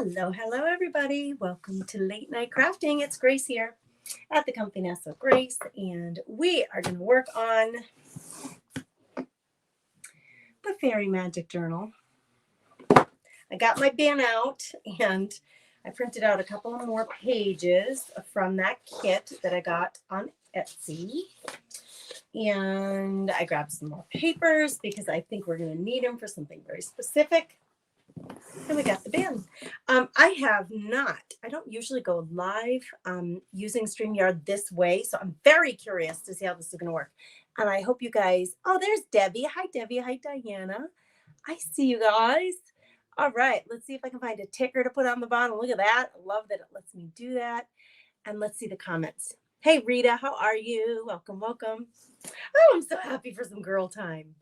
Hello, everybody. Welcome to Late Night Crafting. It's Grace here at the Comfiness of Grace, and we are going to work on the Fairy Magic Journal. I got my bin out, and I printed out a couple of more pages from that kit that I got on Etsy. And I grabbed some more papers because I think we're going to need them for something very specific. And we got the bin. I don't usually go live using StreamYard this way. So I'm very curious to see how this is going to work. And I hope you guys, there's Debbie. Hi, Debbie. Hi, Diana. I see you guys. All right, let's see if I can find a ticker to put on the bottom. Look at that. I love that it lets me do that. And let's see the comments. Hey, Rita, how are you? Welcome, welcome. Oh, I'm so happy for some girl time.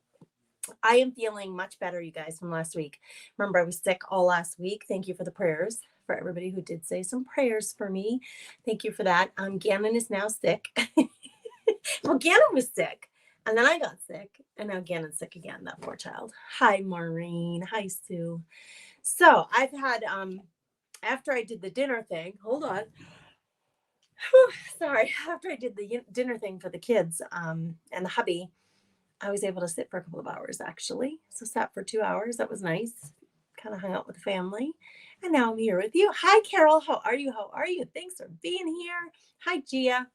I am feeling much better, you guys, from last week. Remember, I was sick all last week. Thank you for the prayers, for everybody who did say some prayers for me. Thank you for that. Gannon is now sick. Well, Gannon was sick, and then I got sick, and now Gannon's sick again, that poor child. Hi, Maureen. Hi, Sue. So I've had, after I did the dinner thing, hold on. Sorry. After I did the dinner thing for the kids and the hubby, I was able to sit for a couple of hours, actually. So sat for 2 hours. That was nice. Kind of hung out with the family. And now I'm here with you. Hi, Carol. How are you? How are you? Thanks for being here. Hi, Gia.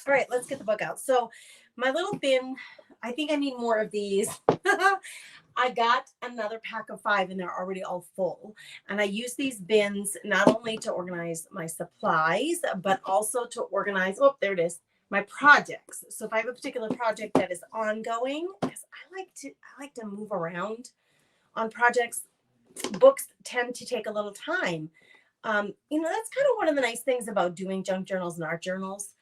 All right, let's get the book out. So my little bin, I think I need more of these. I got another pack of 5 and they're already all full. And I use these bins not only to organize my supplies, but also to organize, there it is, my projects. So if I have a particular project that is ongoing, because I like to move around on projects, books tend to take a little time. That's kind of one of the nice things about doing junk journals and art journals.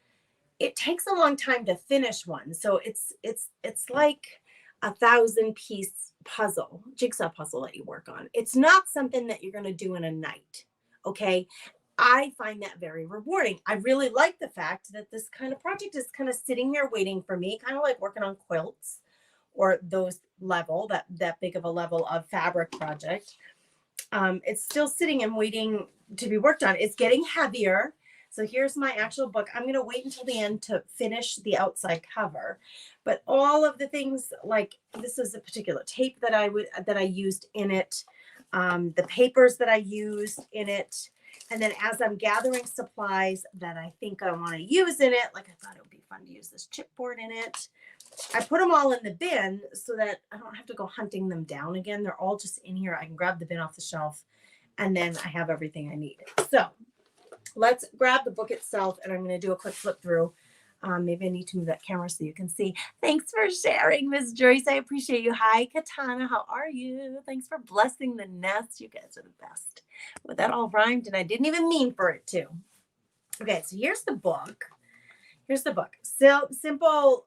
It takes a long time to finish one. So it's like a 1,000-piece jigsaw puzzle that you work on. It's not something that you're going to do in a night. Okay. I find that very rewarding. I really like the fact that this kind of project is kind of sitting here waiting for me, kind of like working on quilts or that big of a level of fabric project. It's still sitting and waiting to be worked on. It's getting heavier. So here's my actual book. I'm going to wait until the end to finish the outside cover. But all of the things, like this is a particular tape that I used in it, the papers that I used in it. And then as I'm gathering supplies that I think I want to use in it, like I thought it would be fun to use this chipboard in it, I put them all in the bin so that I don't have to go hunting them down again. They're all just in here. I can grab the bin off the shelf and then I have everything I need. So let's grab the book itself and I'm going to do a quick flip through. Maybe I need to move that camera so you can see. Thanks for sharing, Miss Joyce. I appreciate you. Hi, Katana. How are you? Thanks for blessing the nest. You guys are the best. Well, that all rhymed, and I didn't even mean for it to. Okay, so here's the book. So simple.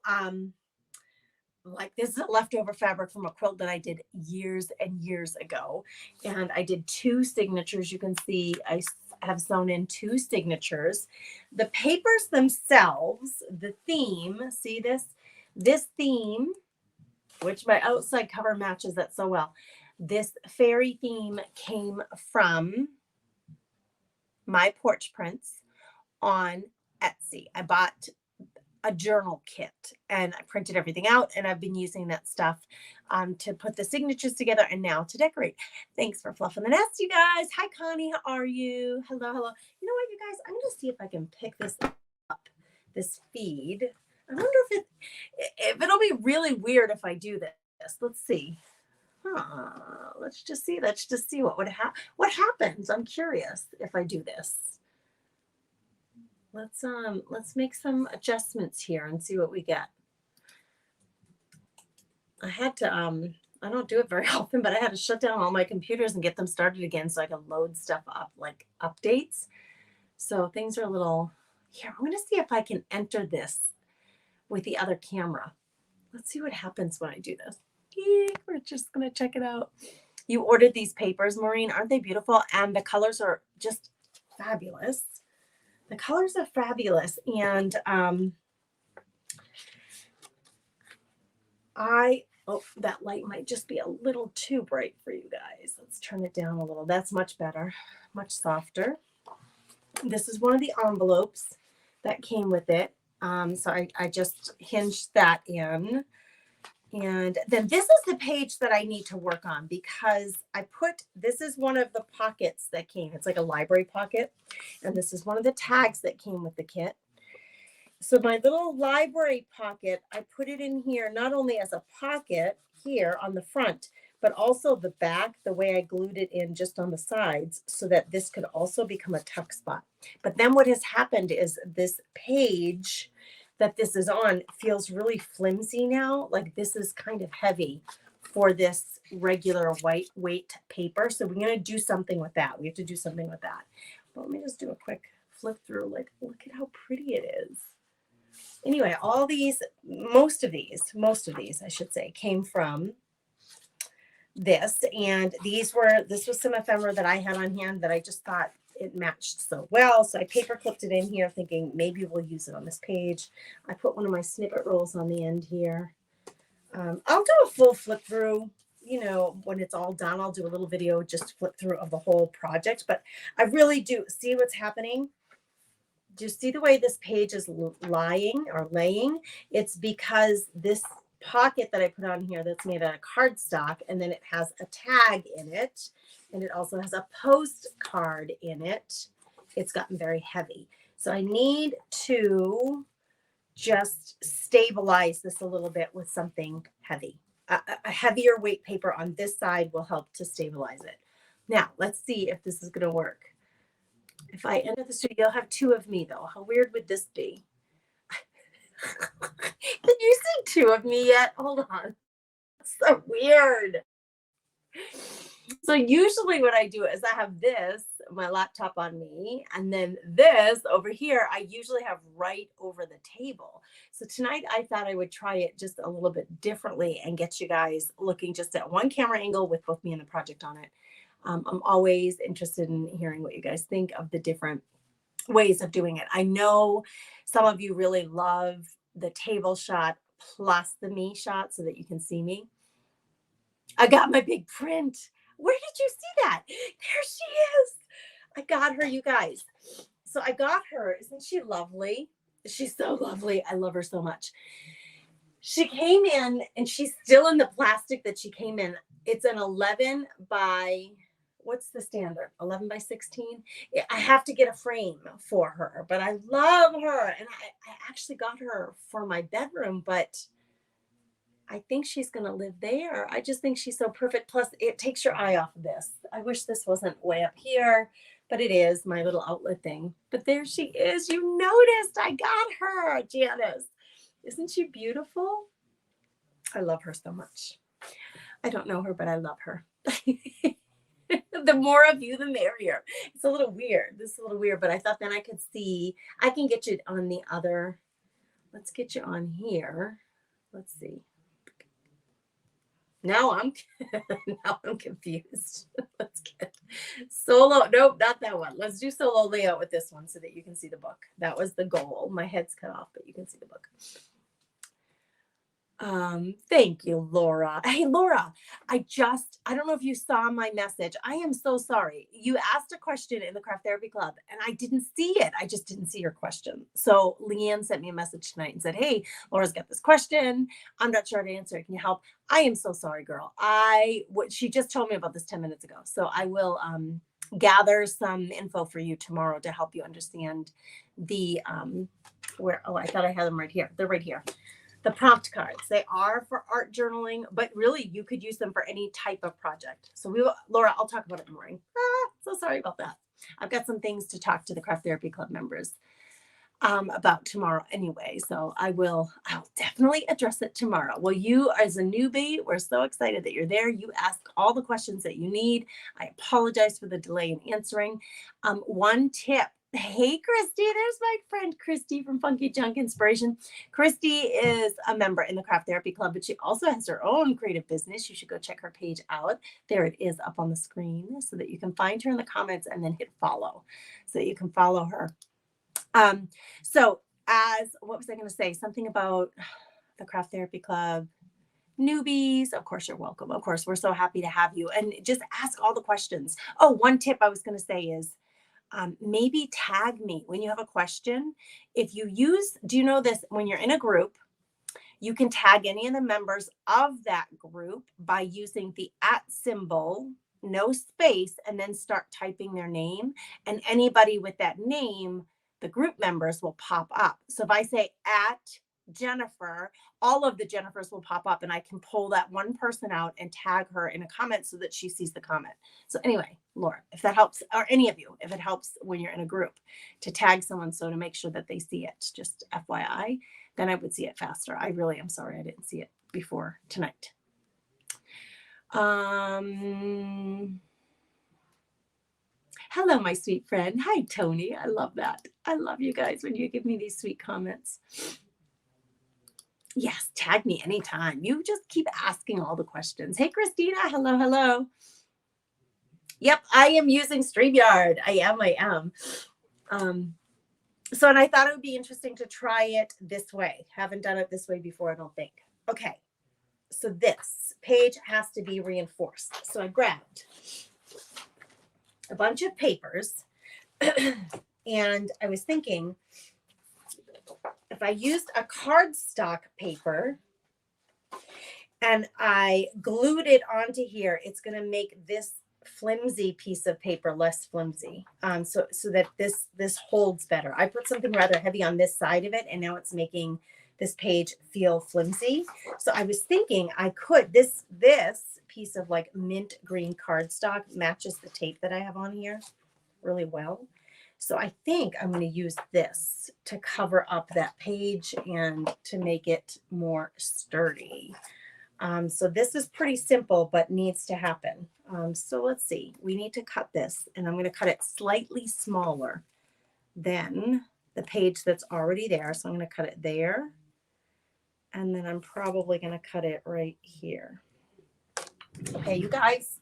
Like this is a leftover fabric from a quilt that I did years and years ago. And I did 2 signatures. You can see I have sewn in 2 signatures. The papers themselves, the theme, see this theme, which my outside cover matches that so well. This fairy theme came from My Porch Prints on Etsy. I bought a journal kit and I printed everything out and I've been using that stuff to put the signatures together and now to decorate. Thanks for fluffing the nest, you guys. Hi, Connie. How are you? Hello. You know what, you guys? I'm going to see if I can pick this up, this feed. I wonder if it'll be really weird if I do this. Let's see. Let's just see what happens. I'm curious if I do this. Let's make some adjustments here and see what we get. I had to I don't do it very often, but I had to shut down all my computers and get them started again so I can load stuff up, like updates. So things are a little here. I'm going to see if I can enter this with the other camera. Let's see what happens when I do this. We're just going to check it out. You ordered these papers, Maureen. Aren't they beautiful? And the colors are just fabulous. The colors are fabulous. And that light might just be a little too bright for you guys. Let's turn it down a little. That's much better, much softer. This is one of the envelopes that came with it. So I just hinged that in. And then this is the page that I need to work on because this is one of the pockets that came. It's like a library pocket. And this is one of the tags that came with the kit. So my little library pocket, I put it in here, not only as a pocket here on the front, but also the back, the way I glued it in just on the sides so that this could also become a tuck spot. But then what has happened is this page that this is on feels really flimsy now. Like this is kind of heavy for this regular white weight paper. So we're going to do something with that. We have to do something with that. But let me just do a quick flip through. Like, look at how pretty it is. Anyway, most of these, I should say, came from this. And this was some ephemera that I had on hand that I just thought it matched so well. So I paper clipped it in here thinking maybe we'll use it on this page. I put one of my snippet rolls on the end here. I'll do a full flip through, when it's all done. I'll do a little video just flip through of the whole project, but I really do see what's happening. Do you see the way this page is laying? It's because this pocket that I put on here that's made out of cardstock, and then it has a tag in it, and it also has a postcard in it. It's gotten very heavy. So I need to just stabilize this a little bit with something heavy. A heavier weight paper on this side will help to stabilize it. Now, let's see if this is going to work. If I enter the studio, you'll have two of me, though. How weird would this be? Can you see two of me yet? Hold on. That's so weird. So usually what I do is I have my laptop on me, and then this over here, I usually have right over the table. So tonight I thought I would try it just a little bit differently and get you guys looking just at one camera angle with both me and the project on it. I'm always interested in hearing what you guys think of the different ways of doing it. I know some of you really love the table shot plus the me shot so that you can see me. I got my big print. Where did you see that? There she is. I got her, you guys. So I got her. Isn't she lovely? She's so lovely. I love her so much. She came in, and she's still in the plastic that she came in. It's an 11 by, what's the standard? 11 by 16. I have to get a frame for her, but I love her. And I actually got her for my bedroom, but I think she's going to live there. I just think she's so perfect. Plus, it takes your eye off of this. I wish this wasn't way up here, but it is my little outlet thing. But there she is. You noticed I got her, Janice. Isn't she beautiful? I love her so much. I don't know her, but I love her. The more of you, the merrier. It's a little weird. This is a little weird, but I thought then I could see. I can get you on the other. Let's get you on here. Let's see. Now I'm confused. Let's get solo. Nope, not that one. Let's do solo layout with this one so that you can see the book. That was the goal. My head's cut off, but you can see the book. Thank you, Laura. Hey, Laura, I don't know if you saw my message. I am so sorry. You asked a question in the Craft Therapy Club and I didn't see it. I just didn't see your question. So Leanne sent me a message tonight and said, hey, Laura's got this question. I'm not sure how to answer it. Can you help? I am so sorry, girl. She just told me about this 10 minutes ago. So I will, gather some info for you tomorrow to help you understand the, I thought I had them right here. They're right here. The prompt cards, they are for art journaling, but really you could use them for any type of project. So Laura, I'll talk about it in the morning. So sorry about that. I've got some things to talk to the Craft Therapy Club members about tomorrow anyway. So I'll definitely address it tomorrow. Well, you as a newbie, we're so excited that you're there. You ask all the questions that you need. I apologize for the delay in answering. One tip. Hey, Christy, there's my friend Christy from Funky Junk Inspiration. Christy is a member in the Craft Therapy Club, but she also has her own creative business. You should go check her page out. There it is up on the screen so that you can find her in the comments and then hit follow so that you can follow her. What was I going to say? Something about the Craft Therapy Club. Newbies, of course, you're welcome. Of course, we're so happy to have you. And just ask all the questions. Oh, one tip I was going to say is maybe tag me when you have a question. If you use, do you know this? When you're in a group, you can tag any of the members of that group by using the @ symbol, no space, and then start typing their name. And anybody with that name, the group members will pop up. So if I say @Jennifer, all of the Jennifers will pop up and I can pull that one person out and tag her in a comment so that she sees the comment. So anyway, Laura, if that helps, or any of you, if it helps when you're in a group to tag someone so to make sure that they see it, just FYI, then I would see it faster. I really am sorry I didn't see it before tonight. Hello, my sweet friend. Hi, Tony. I love that. I love you guys when you give me these sweet comments. Yes, tag me anytime. You just keep asking all the questions. Hey, Christina. Hello, hello. Yep, I am using StreamYard. I am. So, and I thought it would be interesting to try it this way. Haven't done it this way before, I don't think. Okay, so this page has to be reinforced. So I grabbed a bunch of papers and I was thinking if I used a cardstock paper and I glued it onto here, it's going to make this flimsy piece of paper less flimsy, so that this holds better. I put something rather heavy on this side of it and now it's making this page feel flimsy. So I was thinking I could, this piece of like mint green cardstock matches the tape that I have on here really well. So I think I'm going to use this to cover up that page and to make it more sturdy. So this is pretty simple, but needs to happen. So let's see, we need to cut this and I'm going to cut it slightly smaller than the page that's already there. So I'm going to cut it there. And then I'm probably going to cut it right here. Okay, you guys,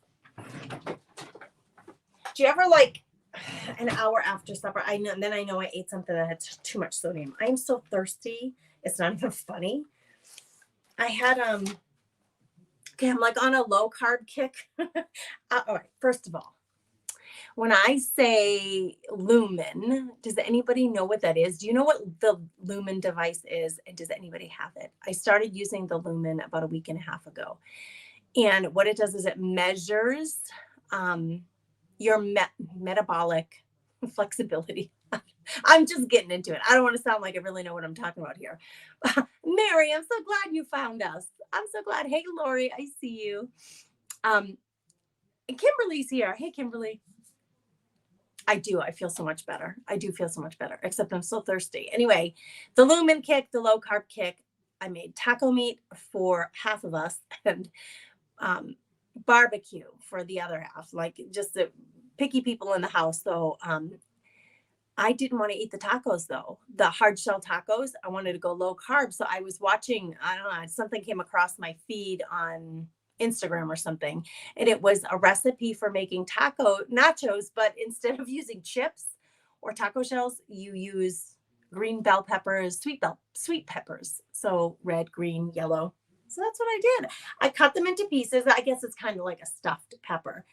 do you ever like an hour after supper? I know, and then I know I ate something that had too much sodium. I'm so thirsty. It's not even funny. I had, okay, I'm like on a low carb kick. All right, first of all, when I say Lumen, does anybody know what that is? Do you know what the Lumen device is? And does anybody have it? I started using the Lumen about a week and a half ago. And what it does is it measures your metabolic flexibility. I'm just getting into it. I don't want to sound like I really know what I'm talking about here. Mary, I'm so glad you found us. I'm so glad. Hey, Lori, I see you. And Kimberly's here. Hey, Kimberly. I do. I feel so much better. I do feel so much better, except I'm so thirsty. Anyway, the Lumen kick, the low carb kick. I made taco meat for half of us and barbecue for the other half, like just the picky people in the house. So I didn't want to eat the tacos though, the hard shell tacos. I wanted to go low carb. So I was watching, I don't know, something came across my feed on Instagram or something. And it was a recipe for making taco nachos, but instead of using chips or taco shells, you use green bell peppers, sweet peppers. So red, green, yellow. So that's what I did. I cut them into pieces. I guess it's kind of like a stuffed pepper.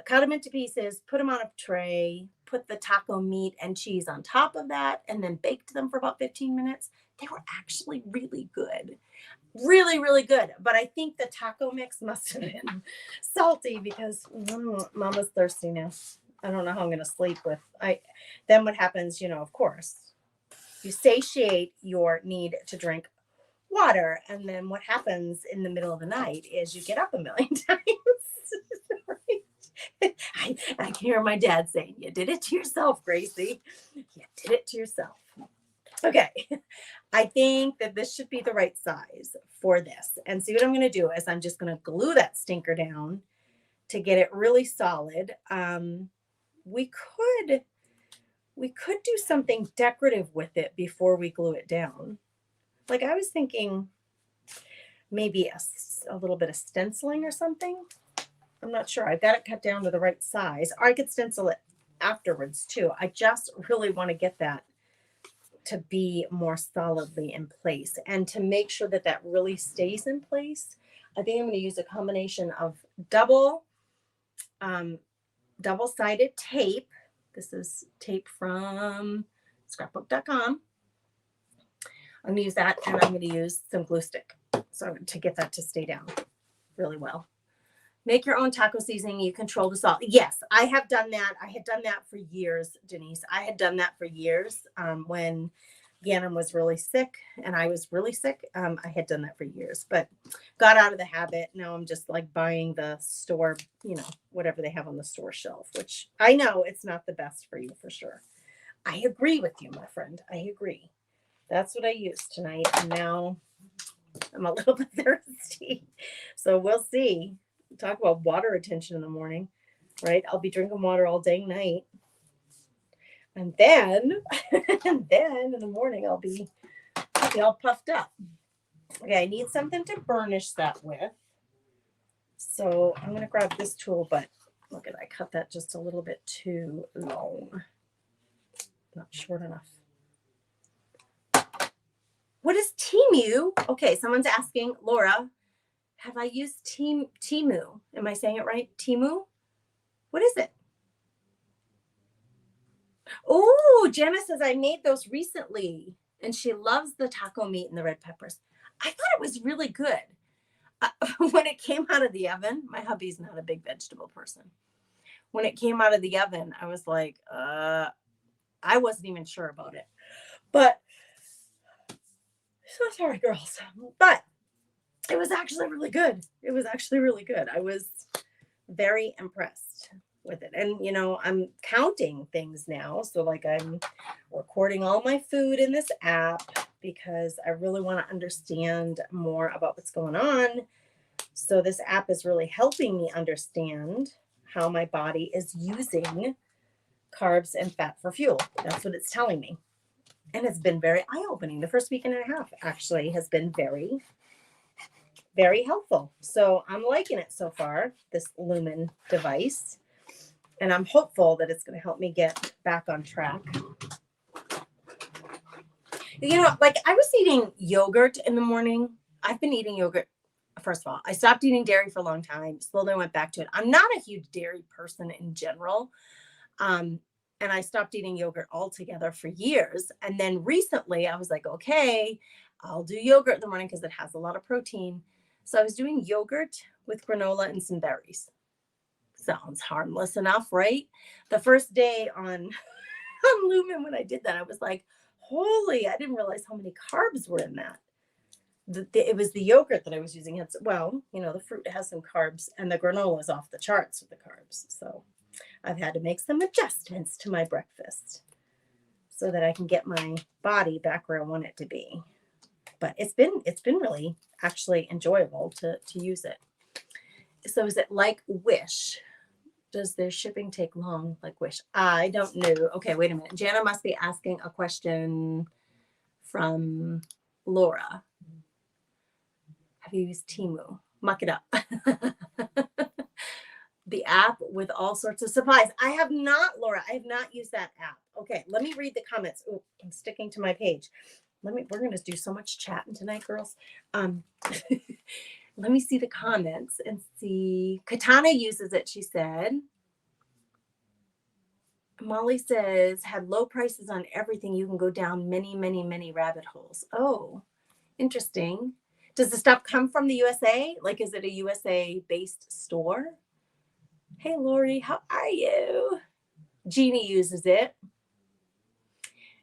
Cut them into pieces, put them on a tray, put the taco meat and cheese on top of that, and then baked them for about 15 minutes. They were actually really good. Really, really good. But I think the taco mix must have been salty because Mama's thirsty now. I don't know how I'm going to sleep with. Then what happens, of course, you satiate your need to drink water. And then what happens in the middle of the night is you get up a million times. I can hear my dad saying, you did it to yourself, Gracie. You did it to yourself. Okay. I think that this should be the right size for this. And see what I'm going to do is I'm just going to glue that stinker down to get it really solid. We could do something decorative with it before we glue it down. Like I was thinking maybe a little bit of stenciling or something. I'm not sure. I've got it cut down to the right size. Or I could stencil it afterwards too. I just really want to get that to be more solidly in place. And to make sure that that really stays in place, I think I'm going to use a combination of double-sided tape. This is tape from scrapbook.com. I'm going to use that, and I'm going to use some glue stick so to get that to stay down really well. Make your own taco seasoning. You control the salt. Yes, I have done that. I had done that for years, Denise. I had done that for years when Gannon was really sick and I was really sick. I had done that for years, but got out of the habit. Now I'm just like buying the store, whatever they have on the store shelf, which I know it's not the best for you for sure. I agree with you, my friend. I agree. That's what I used tonight. And now I'm a little bit thirsty. So we'll see. Talk about water retention in the morning, right? I'll be drinking water all day and night. And then, in the morning, I'll be all puffed up. Okay, I need something to burnish that with. So I'm going to grab this tool, but look at, I cut that just a little bit too long. Not short enough. What is Temu? Okay, someone's asking, Laura, have I used Temu? Am I saying it right? Temu? What is it? Oh, Jenna says I made those recently, and she loves the taco meat and the red peppers. I thought it was really good. When it came out of the oven, my hubby's not a big vegetable person. When it came out of the oven, I was like, I wasn't even sure about it. But, so sorry, girls. But it was actually really good. It was actually really good. I was very impressed with it. And, I'm counting things now. So like I'm recording all my food in this app because I really want to understand more about what's going on. So this app is really helping me understand how my body is using carbs and fat for fuel. That's what it's telling me. And it's been very eye-opening. The first week and a half actually has been very, very helpful. So I'm liking it so far, this Lumen device. And I'm hopeful that it's going to help me get back on track. Like I was eating yogurt in the morning. I've been eating yogurt. First of all, I stopped eating dairy for a long time. Slowly went back to it. I'm not a huge dairy person in general. And I stopped eating yogurt altogether for years. And then recently I was like, okay, I'll do yogurt in the morning because it has a lot of protein. So I was doing yogurt with granola and some berries. Sounds harmless enough, right? The first day on Lumen when I did that, I was like, holy, I didn't realize how many carbs were in that. It was the yogurt that I was using. The fruit has some carbs and the granola is off the charts with the carbs. So I've had to make some adjustments to my breakfast so that I can get my body back where I want it to be. But it's been really actually enjoyable to use it. So is it like Wish? Does their shipping take long like Wish? I don't know. Okay, wait a minute. Jana must be asking a question from Laura. Have you used Temu? Muck it up. The app with all sorts of supplies. I have not, Laura. I have not used that app. Okay, let me read the comments. Oh, I'm sticking to my page. We're going to do so much chatting tonight, girls. Let me see the comments and see. Katana uses it, she said. Molly says, had low prices on everything. You can go down many, many, many rabbit holes. Oh, interesting. Does the stuff come from the USA? Like, is it a USA-based store? Hey, Lori, how are you? Jeannie uses it.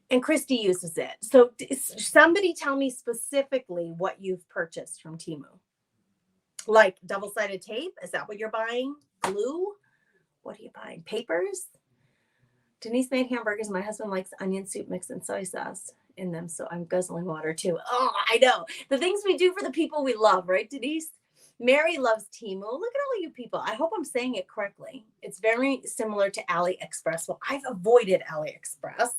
And Christy uses it. So somebody tell me specifically what you've purchased from Temu. Like double-sided tape? Is that what you're buying? Glue? What are you buying? Papers? Denise made hamburgers. My husband likes onion soup mixed in soy sauce in them, so I'm guzzling water too. Oh, I know. The things we do for the people we love, right, Denise? Mary loves Temu. Look at all you people. I hope I'm saying it correctly. It's very similar to AliExpress. Well, I've avoided AliExpress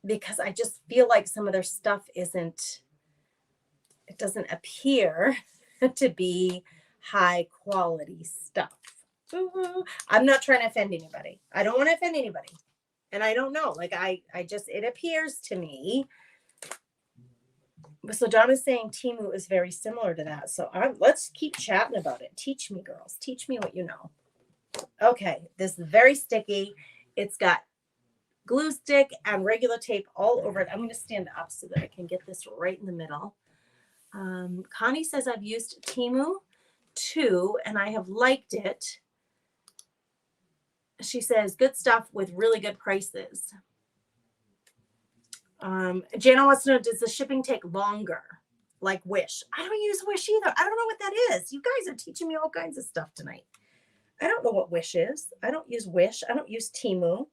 because I just feel like some of their stuff doesn't appear to be high quality stuff. I'm not trying to offend anybody. I don't want to offend anybody. And I don't know. Like it appears to me So Donna's saying Temu is very similar to that. So let's keep chatting about it. Teach me, girls. Teach me what you know. Okay, this is very sticky. It's got glue stick and regular tape all over it. I'm going to stand up so that I can get this right in the middle. Connie says I've used Temu too, and I have liked it. She says good stuff with really good prices. Jana wants to know, does the shipping take longer? Like Wish. I don't use Wish either. I don't know what that is. You guys are teaching me all kinds of stuff tonight. I don't know what Wish is. I don't use Wish. I don't use Temu.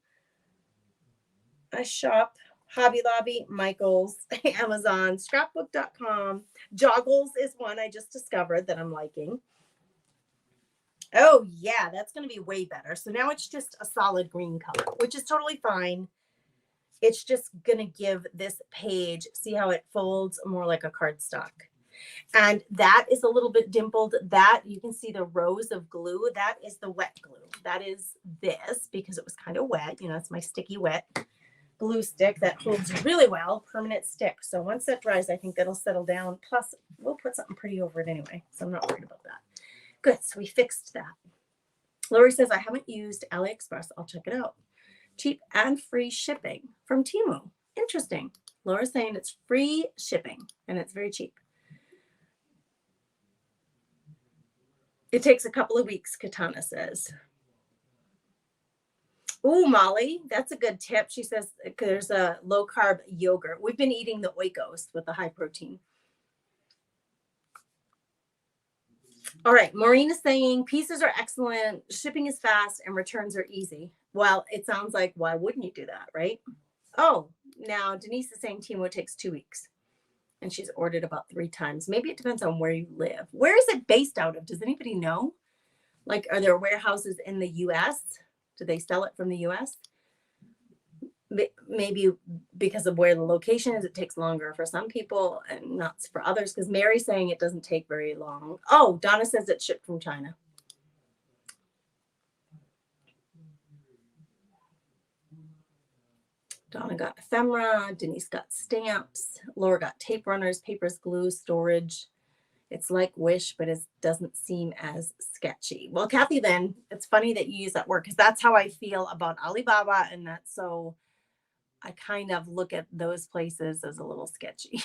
I shop Hobby Lobby, Michaels, Amazon, scrapbook.com. Joggles is one I just discovered that I'm liking. Oh, yeah, that's going to be way better. So now it's just a solid green color, which is totally fine. It's just going to give this page, see how it folds more like a cardstock. And that is a little bit dimpled. That you can see the rows of glue. That is the wet glue. That is this because it was kind of wet. You know, it's my sticky wet glue stick that holds really well, permanent stick. So once that dries, I think that'll settle down. Plus, we'll put something pretty over it anyway. So I'm not worried about that. Good. So we fixed that. Lori says, I haven't used AliExpress. I'll check it out. Cheap and free shipping from Temu. Interesting. Laura's saying it's free shipping and it's very cheap. It takes a couple of weeks, Katana says. Oh, Molly, that's a good tip. She says there's a low carb yogurt. We've been eating the Oikos with the high protein. All right, Maureen is saying pieces are excellent, shipping is fast, and returns are easy. Well, it sounds like, why wouldn't you do that, right? Oh, now Denise is saying Temu takes 2 weeks, and she's ordered about 3 times. Maybe it depends on where you live. Where is it based out of? Does anybody know? Like, are there warehouses in the U.S.? Do they sell it from the U.S.? Maybe because of where the location is, it takes longer for some people and not for others. Because Mary's saying it doesn't take very long. Oh, Donna says it's shipped from China. Donna got ephemera. Denise got stamps. Laura got tape runners, papers, glue, storage. It's like Wish, but it doesn't seem as sketchy. Well, Kathy, then it's funny that you use that word because that's how I feel about Alibaba, and that's so. I kind of look at those places as a little sketchy.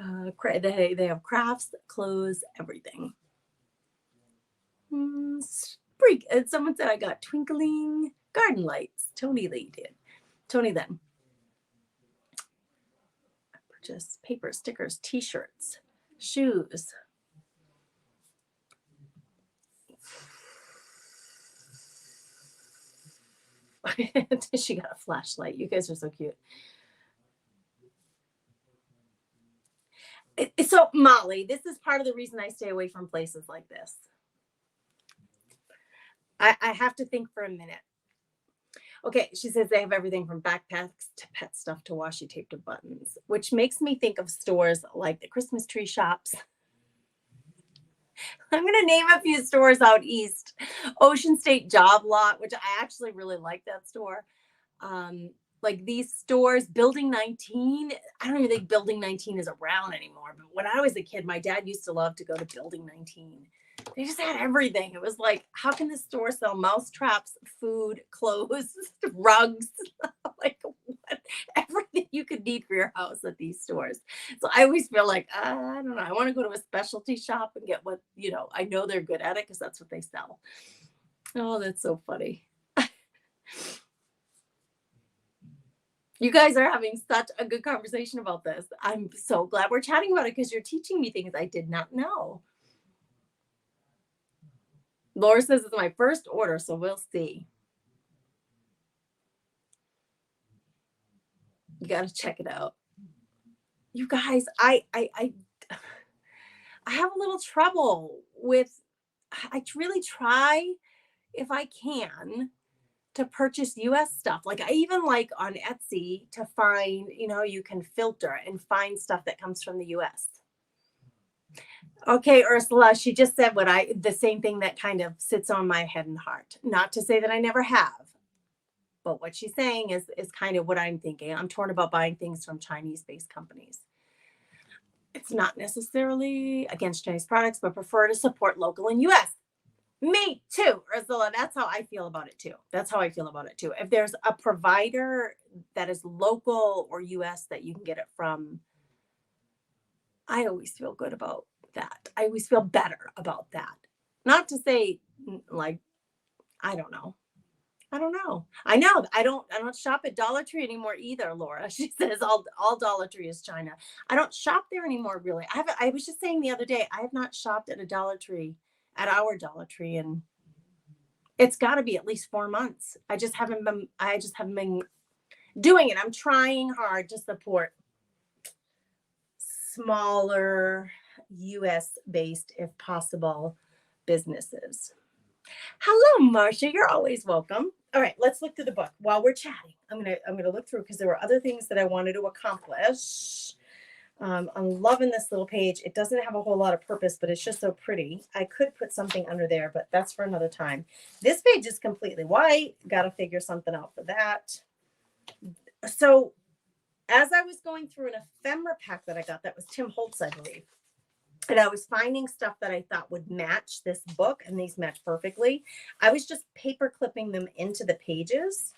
They have crafts, clothes, everything. Someone said I got twinkling garden lights. Tony Lee did. Tony then. I purchased paper, stickers, t-shirts, shoes. She got a flashlight. You guys are so cute. So Molly, this is part of the reason I stay away from places like this. I have to think for a minute. Okay, she says they have everything from backpacks to pet stuff to washi tape to buttons, which makes me think of stores like the Christmas tree shops. I'm going to name a few stores out east. Ocean State Job Lot, which I actually really like that store. Like these stores, Building 19. I don't even think Building 19 is around anymore. But when I was a kid, my dad used to love to go to Building 19. They just had everything. It was like, how can this store sell mouse traps, food, clothes, rugs, like what? Everything you could need for your house at these stores. So I always feel like, I don't know. I want to go to a specialty shop and get what, I know they're good at it because that's what they sell. Oh, that's so funny. You guys are having such a good conversation about this. I'm so glad we're chatting about it because you're teaching me things I did not know. Laura says it's my first order, so we'll see. You got to check it out. You guys, I have a little trouble with, I really try if I can to purchase US stuff. Like I even like on Etsy to find, you can filter and find stuff that comes from the US. Okay, Ursula, she just said the same thing that kind of sits on my head and heart. Not to say that I never have, But what she's saying is kind of what I'm thinking. I'm torn about buying things from Chinese-based companies. It's not necessarily against Chinese products, but prefer to support local and US. Me too, Ursula. That's how I feel about it too. That's how I feel about it too. If there's a provider that is local or US that you can get it from, I always feel good about that. I always feel better about that. Not to say like, I don't know. I don't know. I know. I don't shop at Dollar Tree anymore either, Laura. She says all Dollar Tree is China. I don't shop there anymore, really. I was just saying the other day, I have not shopped at a Dollar Tree, at our Dollar Tree, and it's got to be at least 4 months. I just haven't been doing it. I'm trying hard to support smaller US based, if possible, businesses. Hello, Marcia. You're always welcome. All right, let's look through the book while we're chatting. I'm gonna look through because there were other things that I wanted to accomplish. I'm loving this little page. It doesn't have a whole lot of purpose, but it's just so pretty. I could put something under there, but that's for another time. This page is completely white. Got to figure something out for that. So as I was going through an ephemera pack that I got, that was Tim Holtz, I believe. And I was finding stuff that I thought would match this book, and these match perfectly. I was just paper clipping them into the pages.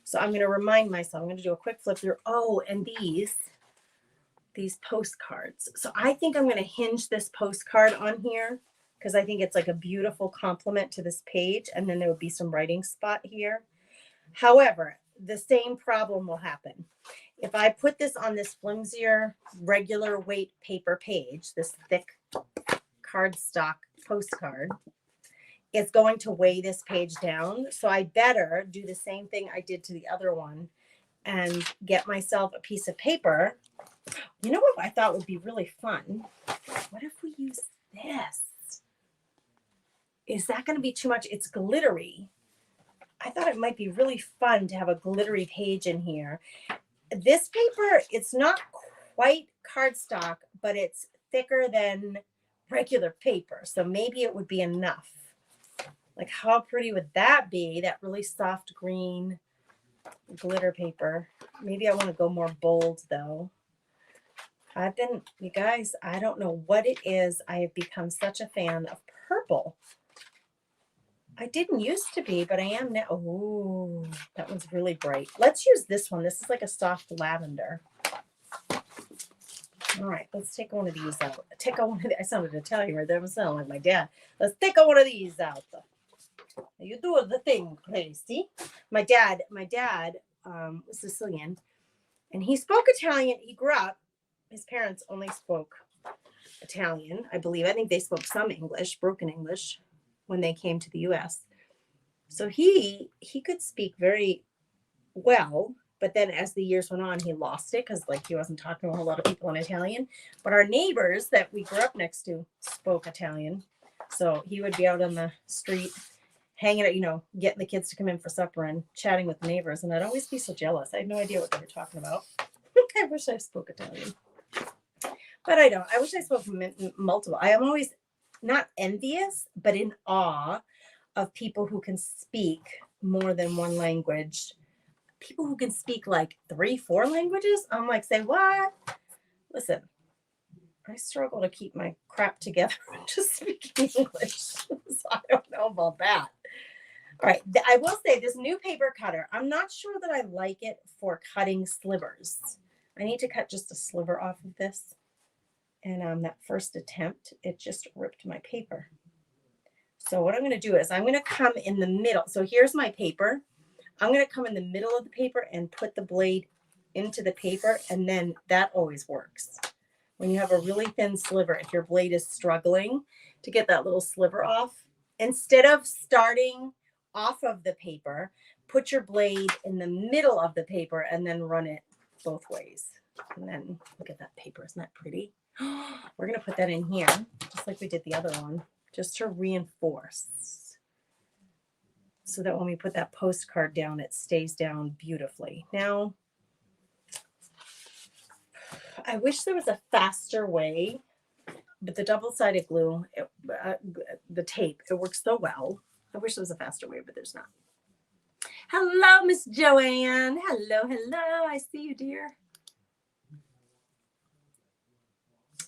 So I'm going to remind myself, I'm going to do a quick flip through. Oh, and these postcards. So I think I'm going to hinge this postcard on here because I think it's like a beautiful complement to this page. And then there would be some writing spot here. However, the same problem will happen. If I put this on this flimsier, regular weight paper page, this thick cardstock postcard, it's going to weigh this page down. So I better do the same thing I did to the other one and get myself a piece of paper. You know what I thought would be really fun? What if we use this? Is that going to be too much? It's glittery. I thought it might be really fun to have a glittery page in here. This paper, it's not quite cardstock, but it's thicker than regular paper. So maybe it would be enough. Like, how pretty would that be? That really soft green glitter paper. Maybe I want to go more bold though. You guys, I don't know what it is. I have become such a fan of purple. I didn't used to be, but I am now. Oh, that one's really bright. Let's use this one. This is like a soft lavender. All right, let's take one of these out. I sounded Italian right there. I'm sounding like my dad. Let's take one of these out. You do the thing, Tracy. My dad was Sicilian, and he spoke Italian. He grew up. His parents only spoke Italian, I believe. I think they spoke some English, broken English, when they came to the U.S. So he could speak very well, but then as the years went on, he lost it because like he wasn't talking to a whole lot of people in Italian. But our neighbors that we grew up next to spoke Italian. So he would be out on the street hanging out, getting the kids to come in for supper and chatting with neighbors. And I'd always be so jealous. I had no idea what they were talking about. I wish I spoke Italian. But I don't. I wish I spoke multiple. I am always not envious, but in awe of people who can speak more than one language. People who can speak like 3-4 languages. I'm like, say what? Listen, I struggle to keep my crap together just speaking English. So I don't know about that. All right. I will say this new paper cutter, I'm not sure that I like it for cutting slivers. I need to cut just a sliver off of this. And that first attempt, it just ripped my paper. So what I'm going to do is I'm going to come in the middle. So here's my paper. I'm going to come in the middle of the paper and put the blade into the paper. And then that always works. When you have a really thin sliver, if your blade is struggling to get that little sliver off, instead of starting off of the paper, put your blade in the middle of the paper and then run it both ways. And then look at that paper. Isn't that pretty? We're going to put that in here, just like we did the other one, just to reinforce so that when we put that postcard down, it stays down beautifully. Now, I wish there was a faster way, but the double-sided glue, the tape, it works so well. I wish there was a faster way, but there's not. Hello, Miss Joanne. Hello, hello. I see you, dear.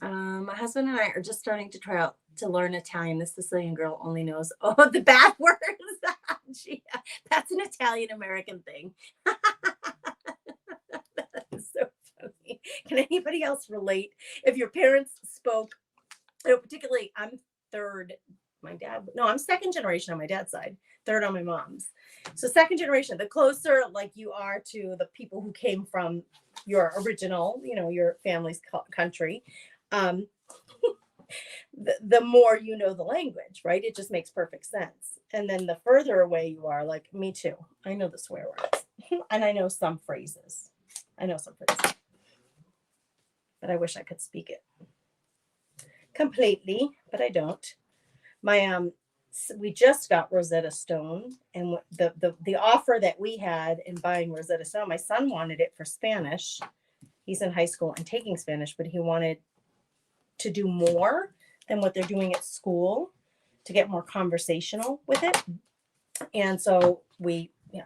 My husband and I are just starting to try out to learn Italian. The Sicilian girl only knows the bad words. Gee, that's an Italian American thing. That's so funny. Can anybody else relate? If your parents spoke, particularly, I'm third. My dad, no, I'm second generation on my dad's side, third on my mom's. So second generation, the closer like you are to the people who came from your original, your family's country, um, the more you know the language, right? It just makes perfect sense. And then the further away you are, like me too, I know the swear words and I know some phrases. But I wish I could speak it completely, but I don't. My we just got Rosetta Stone, and the offer that we had in buying Rosetta Stone, my son wanted it for Spanish. He's in high school and taking Spanish, but he wanted to do more than what they're doing at school to get more conversational with it. And so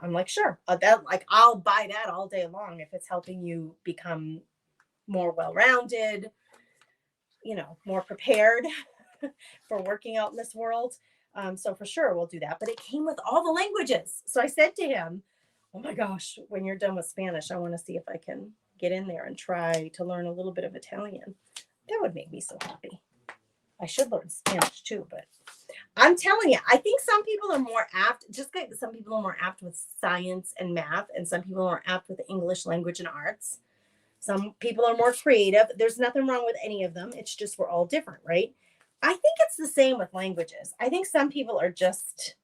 I'm like, sure, I'll buy that all day long if it's helping you become more well-rounded, more prepared for working out in this world. So for sure we'll do that. But it came with all the languages. So I said to him, oh my gosh, when you're done with Spanish, I want to see if I can get in there and try to learn a little bit of Italian. That would make me so happy. I should learn Spanish too, but I'm telling you, I think some people are more apt, just like some people are more apt with science and math, and some people are apt with English language and arts. Some people are more creative. There's nothing wrong with any of them. It's just we're all different, right? I think it's the same with languages. I think some people are just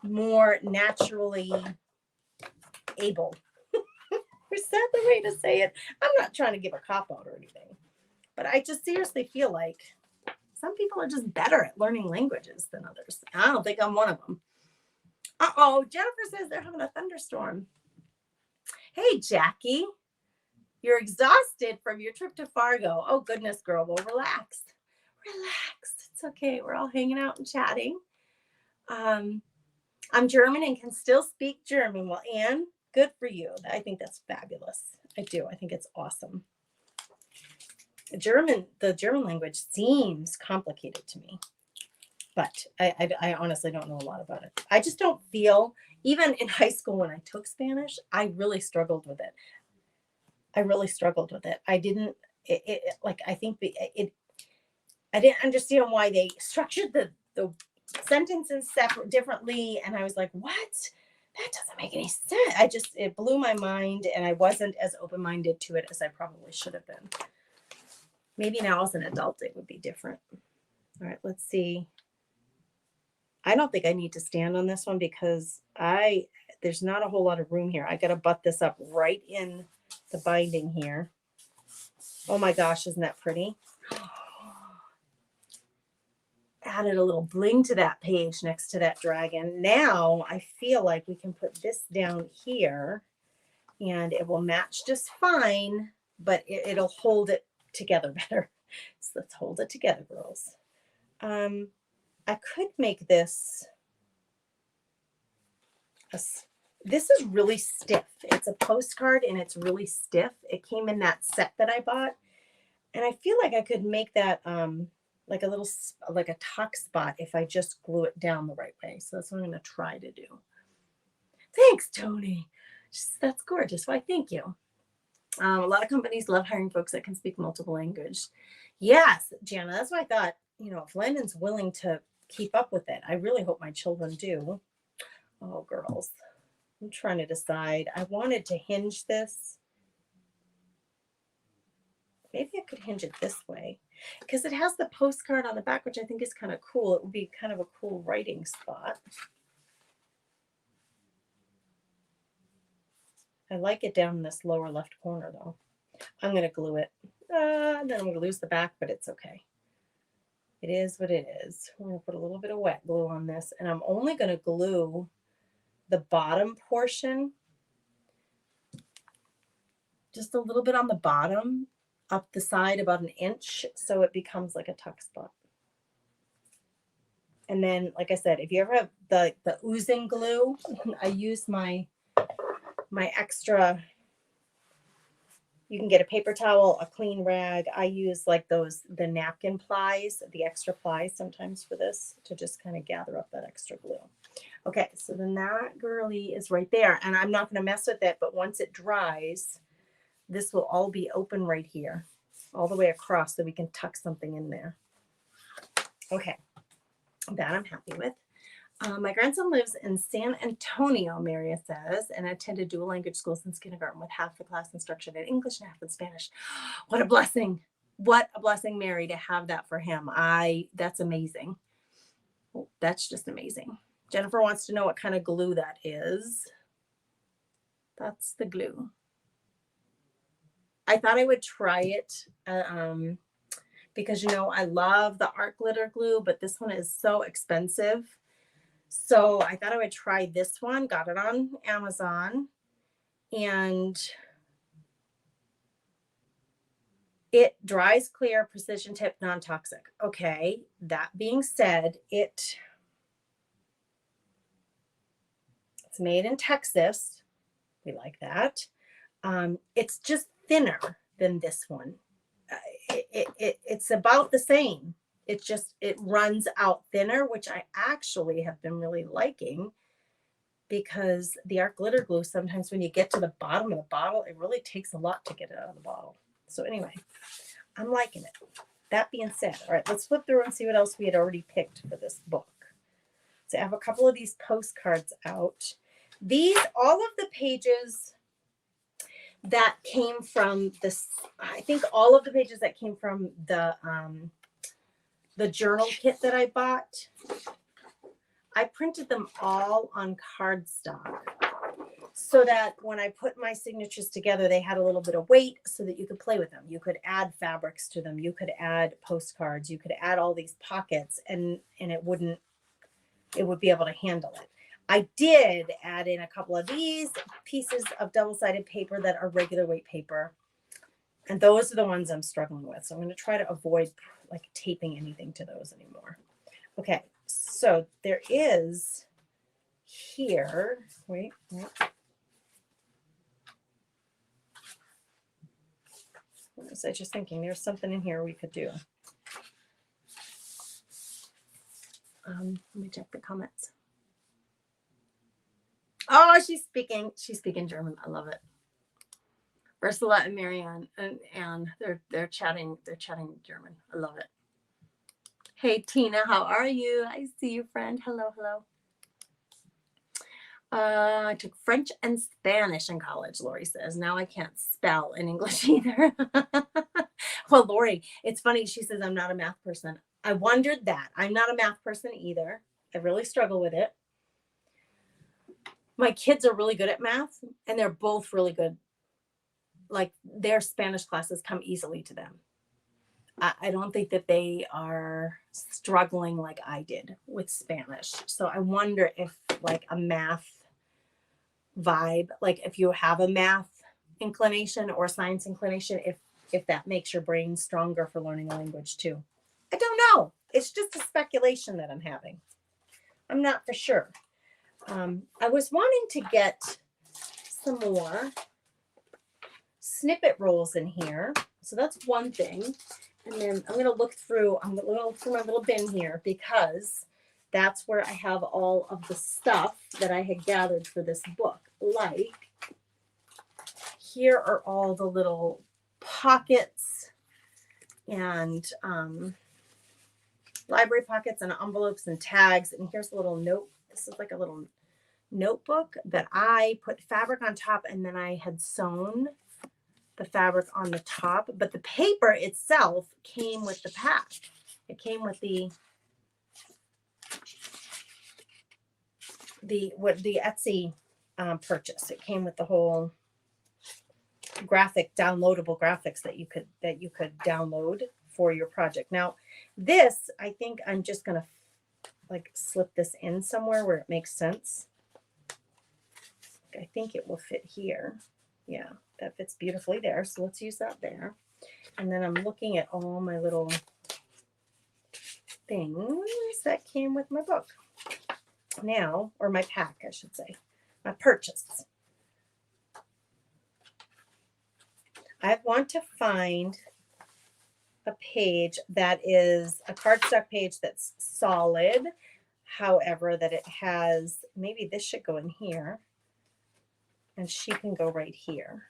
more naturally able. Is that the way to say it? I'm not trying to give a cop out or anything, but I just seriously feel like some people are just better at learning languages than others. I don't think I'm one of them. Uh-oh, Jennifer says they're having a thunderstorm. Hey, Jackie, you're exhausted from your trip to Fargo. Oh, goodness, girl. Well, relax. It's okay. We're all hanging out and chatting. I'm German and can still speak German. Well, Anne, good for you. I think that's fabulous. I do. I think it's awesome. The German language seems complicated to me, but I honestly don't know a lot about it. I just don't feel, even in high school when I took Spanish, I really struggled with it. I didn't, I think I didn't understand why they structured the sentences differently. And I was like, what? That doesn't make any sense. It blew my mind, and I wasn't as open-minded to it as I probably should have been. Maybe now as an adult, it would be different. All right, let's see. I don't think I need to stand on this one because there's not a whole lot of room here. I got to butt this up right in the binding here. Oh my gosh, isn't that pretty? Added a little bling to that page next to that dragon. Now I feel like we can put this down here and it will match just fine, but it'll hold it together better. So let's hold it together, girls. I could make this, this is really stiff. It's a postcard and it's really stiff. It came in that set that I bought. And I feel like I could make that like a tuck spot if I just glue it down the right way. So that's what I'm going to try to do. Thanks, Tony. That's gorgeous. Why, thank you. A lot of companies love hiring folks that can speak multiple languages. Yes, Jana, that's what I thought. If Landon's willing to keep up with it, I really hope my children do. Oh, girls, I'm trying to decide. I wanted to hinge this. Maybe I could hinge it this way because it has the postcard on the back, which I think is kind of cool. It would be kind of a cool writing spot. I like it down in this lower left corner though. I'm going to glue it. Then I'm going to lose the back, but it's okay. It is what it is. We're going to put a little bit of wet glue on this, and I'm only going to glue the bottom portion, just a little bit on the bottom, up the side about an inch, so it becomes like a tuck spot. And then, like I said, if you ever have the oozing glue, I use my extra, you can get a paper towel, a clean rag. I use like the napkin plies, the extra plies sometimes for this to just kind of gather up that extra glue. Okay, so then that girly is right there, and I'm not going to mess with it, but once it dries, this will all be open right here, all the way across, so we can tuck something in there. Okay, that I'm happy with. My grandson lives in San Antonio, Maria says, and attended dual language school since kindergarten with half the class instruction in English and half in Spanish. What a blessing. What a blessing, Mary, to have that for him. That's amazing. That's just amazing. Jennifer wants to know what kind of glue that is. That's the glue. I thought I would try it because, I love the art glitter glue, but this one is so expensive. So I thought I would try this one. Got it on Amazon. And it dries clear, precision tip, non-toxic. Okay. That being said, it's made in Texas. We like that. It's just thinner than this one. It's about the same. It runs out thinner, which I actually have been really liking, because the art glitter glue, sometimes when you get to the bottom of the bottle, it really takes a lot to get it out of the bottle. So anyway, I'm liking it. That being said, all right, let's flip through and see what else we had already picked for this book. So I have a couple of these postcards out. All of the pages that came from this, I think all of the pages that came from the journal kit that I bought, I printed them all on cardstock so that when I put my signatures together, they had a little bit of weight so that you could play with them. You could add fabrics to them. You could add postcards. You could add all these pockets, and it would be able to handle it. I did add in a couple of these pieces of double-sided paper that are regular weight paper. And those are the ones I'm struggling with. So I'm going to try to avoid like taping anything to those anymore. Okay, so there is here, wait. What was I just thinking? There's something in here we could do. Let me check the comments. Oh, she's speaking German. I love it. Ursula and Marianne and Anne, they're chatting German. I love it. Hey Tina, how are you? I see you, friend. Hello. I took French and Spanish in college, Lori says. Now I can't spell in English either. Well, Lori, it's funny. She says I'm not a math person. I wondered that. I'm not a math person either. I really struggle with it. My kids are really good at math, and they're both really good. Like, their Spanish classes come easily to them. I don't think that they are struggling like I did with Spanish. So I wonder if like a math vibe, like if you have a math inclination or science inclination, if that makes your brain stronger for learning a language too. I don't know. It's just a speculation that I'm having. I'm not for sure. I was wanting to get some more snippet rolls in here. So that's one thing. And then I'm going to look through my little bin here, because that's where I have all of the stuff that I had gathered for this book. Like, here are all the little pockets and library pockets and envelopes and tags. And here's a little note. This is like a little notebook that I put fabric on top, and then I had sewn the fabric on the top, but the paper itself came with the pack. It came with the Etsy purchase. It came with the whole downloadable graphics that you could download for your project. Now, this, I think I'm just gonna like slip this in somewhere where it makes sense. I think it will fit here. Yeah, that fits beautifully there. So let's use that there. And then I'm looking at all my little things that came with my book. Now, or my pack, I should say, my purchase. I want to find a page that is a cardstock page that's solid. However, that it has, maybe this should go in here and she can go right here.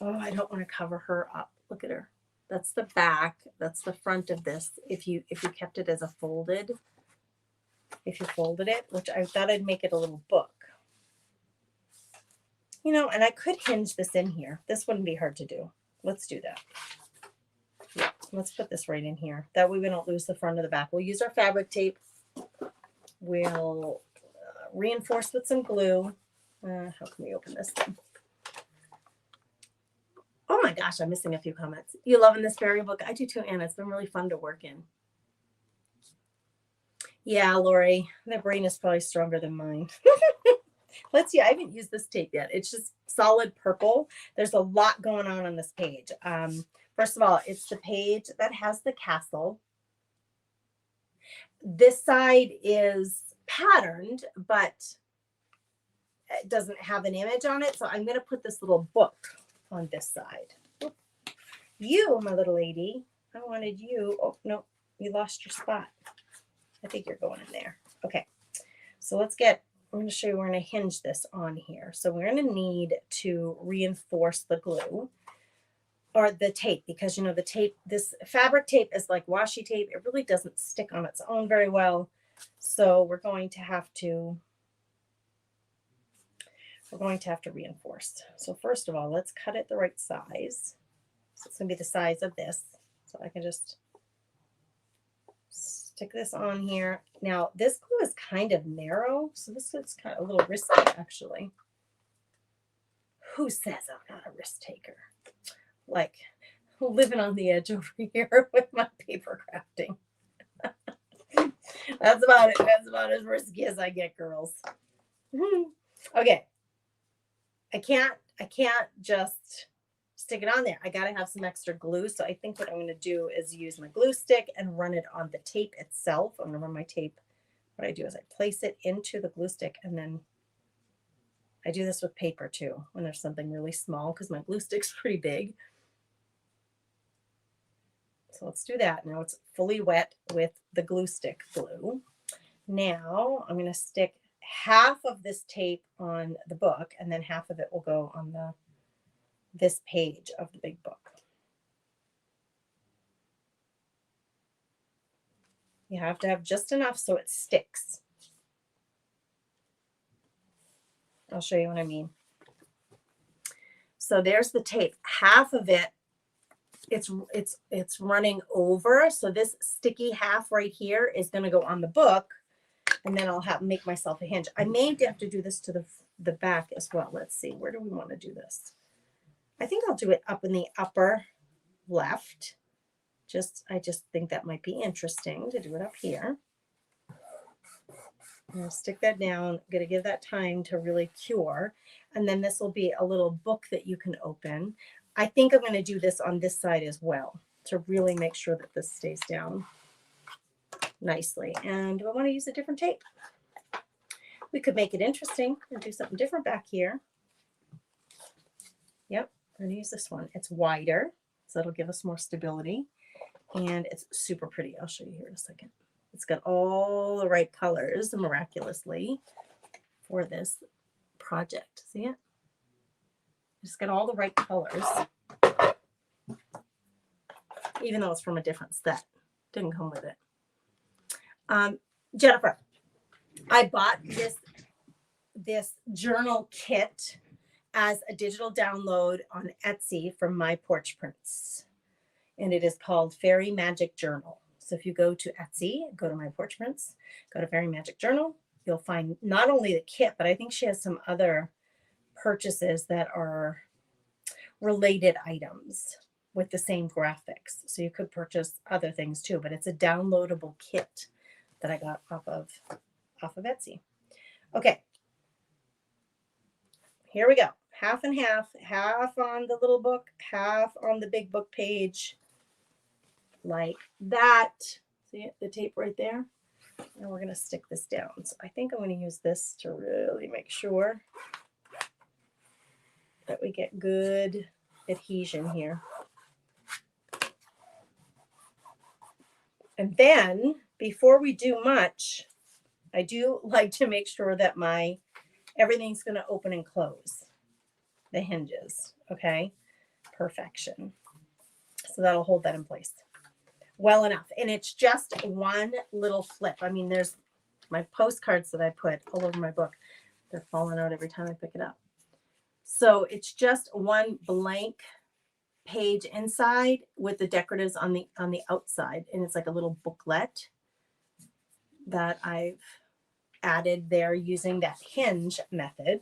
Oh, I don't want to cover her up. Look at her. That's the back. That's the front of this. If you kept it as a folded, if you folded it, which I thought I'd make it a little book. You know, and I could hinge this in here. This wouldn't be hard to do. Let's do that. Yeah, let's put this right in here. That way we don't lose the front or the back. We'll use our fabric tape. We'll reinforce with some glue. How can we open this thing? Oh my gosh, I'm missing a few comments. You loving this fairy book? I do too, Anna. It's been really fun to work in. Yeah, Lori, their brain is probably stronger than mine. Let's see. I haven't used this tape yet. It's just solid purple. There's a lot going on this page. First of all, it's the page that has the castle. This side is patterned, but it doesn't have an image on it. So I'm going to put this little book on this side. You, my little lady, I wanted you. Oh, no, you lost your spot. I think you're going in there. Okay. So let's get, I'm going to show you, we're going to hinge this on here. So we're going to need to reinforce the glue or the tape, because you know, the tape, this fabric tape is like washi tape. It really doesn't stick on its own very well. So we're going to have to reinforce. So first of all, let's cut it the right size. So it's going to be the size of this. So I can just stick this on here. Now this glue is kind of narrow, so this is kind of a little risky actually. Who says I'm not a risk taker? Like living on the edge over here with my paper crafting. That's about it. That's about as risky as I get, girls. Okay. I can't just stick it on there. I got to have some extra glue. So I think what I'm going to do is use my glue stick and run it on the tape itself. I'm going to run my tape. What I do is I place it into the glue stick, and then I do this with paper too when there's something really small, because my glue stick's pretty big. So let's do that. Now it's fully wet with the glue stick glue. Now I'm going to stick half of this tape on the book, and then half of it will go on this page of the big book. You have to have just enough so it sticks. I'll show you what I mean. So there's the tape. Half of it, it's running over. So this sticky half right here is going to go on the book, and then I'll make myself a hinge. I may have to do this to the back as well. Let's see. Where do we want to do this? I think I'll do it up in the upper left. I just think that might be interesting to do it up here. I'm going to stick that down. I'm going to give that time to really cure. And then this will be a little book that you can open. I think I'm going to do this on this side as well to really make sure that this stays down nicely. And do I want to use a different tape? We could make it interesting and do something different back here. Yep, I'm going to use this one. It's wider, so it'll give us more stability. And it's super pretty. I'll show you here in a second. It's got all the right colors, miraculously, for this project. See it? It's got all the right colors. Even though it's from a different set. Didn't come with it. Jennifer, I bought this journal kit as a digital download on Etsy from My Porch Prints. And it is called Fairy Magic Journal. So if you go to Etsy, go to My Porch Prints, go to Fairy Magic Journal, you'll find not only the kit, but I think she has some other purchases that are related items with the same graphics. So you could purchase other things too, but it's a downloadable kit that I got off of Etsy. Okay. Here we go. Half and half on the little book, half on the big book page. like that. See it, the tape right there? And we're going to stick this down. So I think I'm going to use this to really make sure that we get good adhesion here. And then before we do much, I do like to make sure that everything's going to open and close the hinges. Okay. Perfection. So that'll hold that in place well enough. And it's just one little flip. I mean, there's my postcards that I put all over my book. They're falling out every time I pick it up. So it's just one blank page inside with the decoratives on the outside. And it's like a little booklet that I've added there using that hinge method.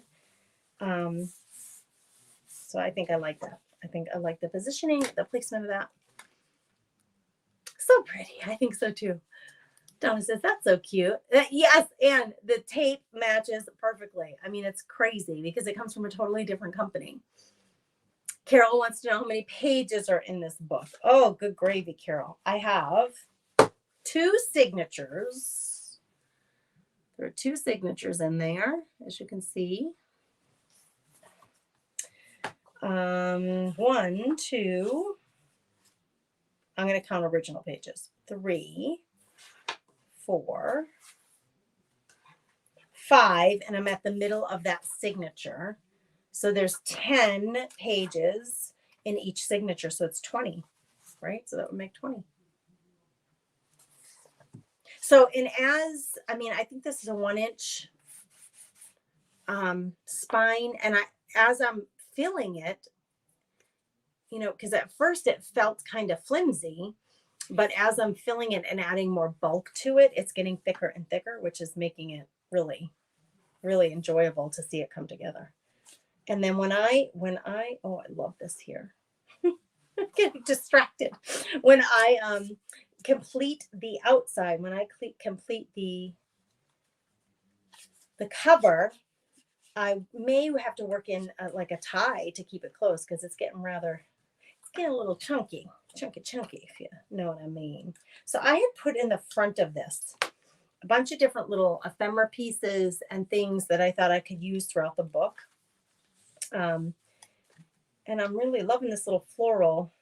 So I think I like that. I think I like the positioning, the placement of that. So pretty. I think so too. Donna says, that's so cute. Yes, and the tape matches perfectly. I mean, it's crazy because it comes from a totally different company. Carol wants to know how many pages are in this book. Oh, good gravy, Carol. I have 2 signatures. There are 2 signatures in there, as you can see. 1, 2. I'm going to count original pages. 3, 4, 5, and I'm at the middle of that signature. So there's 10 pages in each signature. So it's 20, right? So that would make 20. So I think this is a 1-inch spine. And as I'm filling it, because at first it felt kind of flimsy, but as I'm filling it and adding more bulk to it, it's getting thicker and thicker, which is making it really, really enjoyable to see it come together. And then when I love this here. I'm getting distracted. When I complete the outside, when I complete the cover, I may have to work in like a tie to keep it closed because it's getting a little chunky, if you know what I mean. So I had put in the front of this a bunch of different little ephemera pieces and things that I thought I could use throughout the book. And I'm really loving this little floral,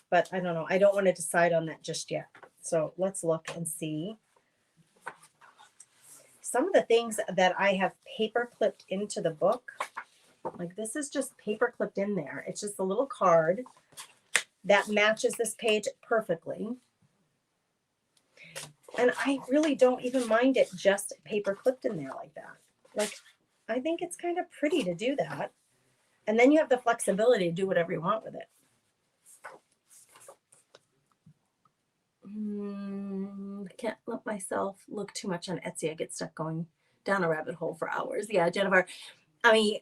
but I don't know. I don't want to decide on that just yet. So let's look and see. Some of the things that I have paper clipped into the book, like this is just paper clipped in there. It's just a little card that matches this page perfectly. And I really don't even mind it just paper clipped in there like that. Like, I think it's kind of pretty to do that. And then you have the flexibility to do whatever you want with it. I can't let myself look too much on Etsy. I get stuck going down a rabbit hole for hours. Yeah, Jennifer. I mean,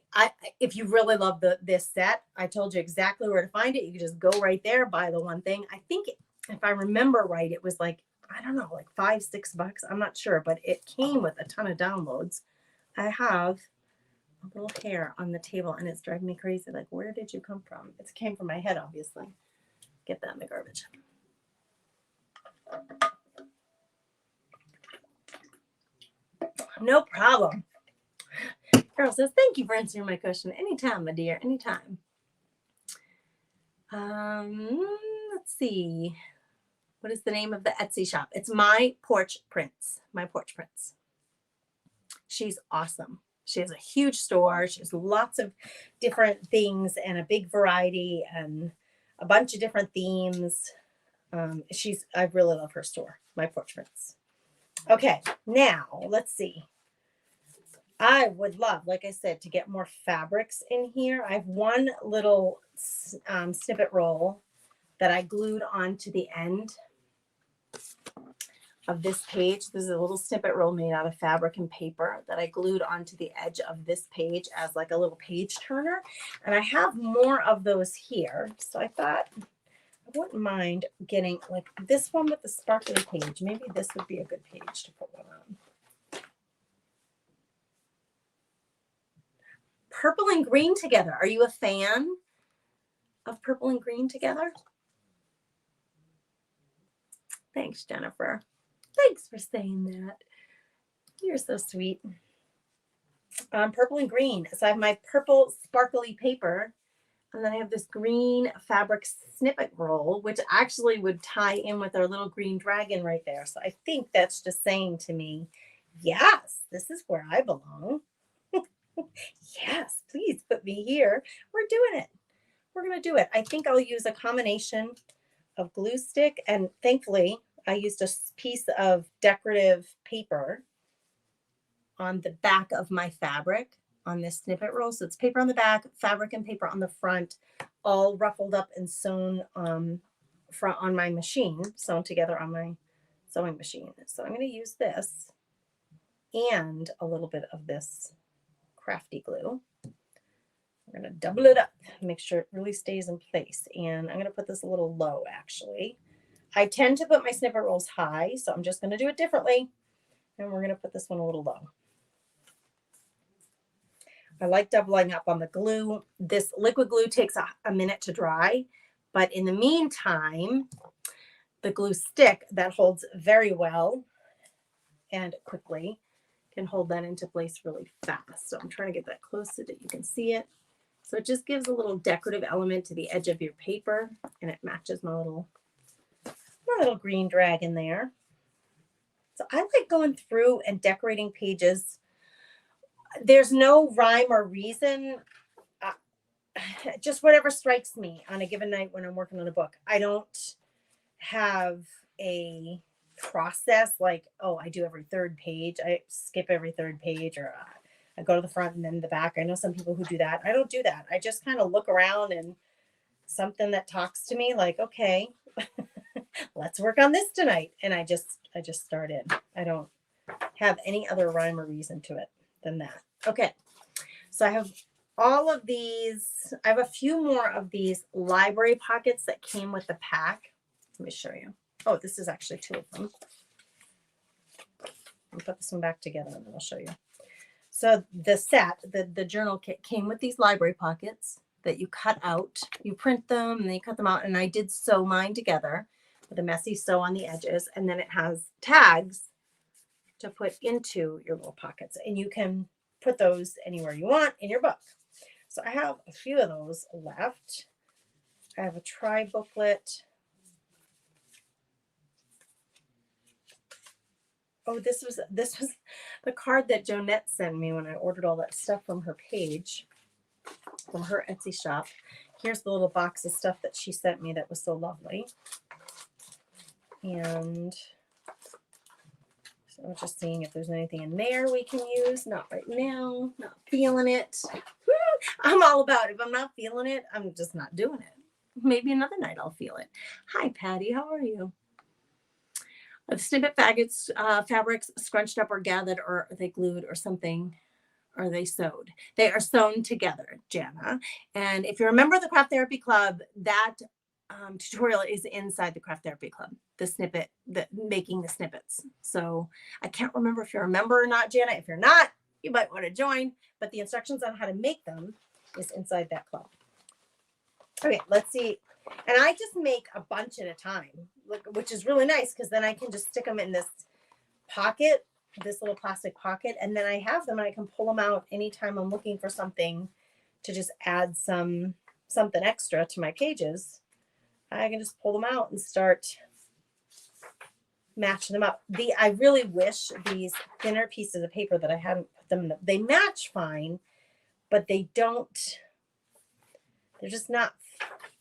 if you really love this set, I told you exactly where to find it. You can just go right there, buy the one thing. I think if I remember right, it was like, I don't know, like $5-6. I'm not sure, but it came with a ton of downloads. I have a little hair on the table and it's driving me crazy. Like, where did you come from? It came from my head, obviously. Get that in the garbage. No problem. Carol says, thank you for answering my question. Anytime, my dear, anytime. Let's see. What is the name of the Etsy shop? It's My Porch Prints. My Porch Prints. She's awesome. She has a huge store. She has lots of different things and a big variety and a bunch of different themes. I really love her store, My Porch Prints. Okay, now let's see. I would love, like I said, to get more fabrics in here. I have one little snippet roll that I glued onto the end of this page. This is a little snippet roll made out of fabric and paper that I glued onto the edge of this page as like a little page turner. And I have more of those here. So I thought I wouldn't mind getting like this one with the sparkly page. Maybe this would be a good page to put one on. Purple and green together. Are you a fan of purple and green together? Thanks, Jennifer. Thanks for saying that. You're so sweet. Purple and green. So I have my purple sparkly paper, and then I have this green fabric snippet roll, which actually would tie in with our little green dragon right there. So I think that's just saying to me, yes, this is where I belong. Yes, please put me here. We're doing it. We're going to do it. I think I'll use a combination of glue stick, and thankfully I used a piece of decorative paper on the back of my fabric on this snippet roll. So it's paper on the back, fabric and paper on the front, all ruffled up and sewn on my machine, sewn together on my sewing machine. So I'm going to use this and a little bit of this crafty glue. I'm going to double it up, make sure it really stays in place. And I'm going to put this a little low, actually. I tend to put my snippet rolls high, so I'm just going to do it differently. And we're going to put this one a little low. I like doubling up on the glue. This liquid glue takes a minute to dry, but in the meantime, the glue stick that holds very well and quickly can hold that into place really fast. So I'm trying to get that close so that you can see it. So it just gives a little decorative element to the edge of your paper, and it matches my little green dragon there. So I like going through and decorating pages. There's no rhyme or reason, just whatever strikes me on a given night when I'm working on a book. I don't have a process like, oh, I do every third page. I skip every third page, or I go to the front and then the back. I know some people who do that. I don't do that. I just kind of look around and something that talks to me like, okay, let's work on this tonight. And I just start in. I don't have any other rhyme or reason to it than that. Okay. So I have all of these. I have a few more of these library pockets that came with the pack. Let me show you. Oh, this is actually two of them. I'll put this one back together and then I'll show you. So the set, the journal kit came with these library pockets that you cut out. You print them and then you cut them out. And I did sew mine together with a messy sew on the edges. And then it has tags to put into your little pockets. And you can put those anywhere you want in your book. So I have a few of those left. I have a try booklet. Oh, this was the card that Jonette sent me when I ordered all that stuff from her page, from her Etsy shop. Here's the little box of stuff that she sent me that was so lovely. And so I'm just seeing if there's anything in there we can use. Not right now. Not feeling it. I'm all about it. If I'm not feeling it, I'm just not doing it. Maybe another night I'll feel it. Hi, Patty. How are you? Of snippet fabrics scrunched up or gathered, or are they glued or something? Or are they sewed? They are sewn together, Jana. And if you're a member of the Craft Therapy Club, that tutorial is inside the Craft Therapy Club, the snippet, making the snippets. So I can't remember if you're a member or not, Jana. If you're not, you might want to join, but the instructions on how to make them is inside that club. Okay, let's see. And I just make a bunch at a time, which is really nice because then I can just stick them in this pocket, this little plastic pocket, and then I have them and I can pull them out anytime I'm looking for something to just add something extra to my pages. I can just pull them out and start matching them up. I really wish these thinner pieces of paper that I hadn't put them in, they match fine, but they're just not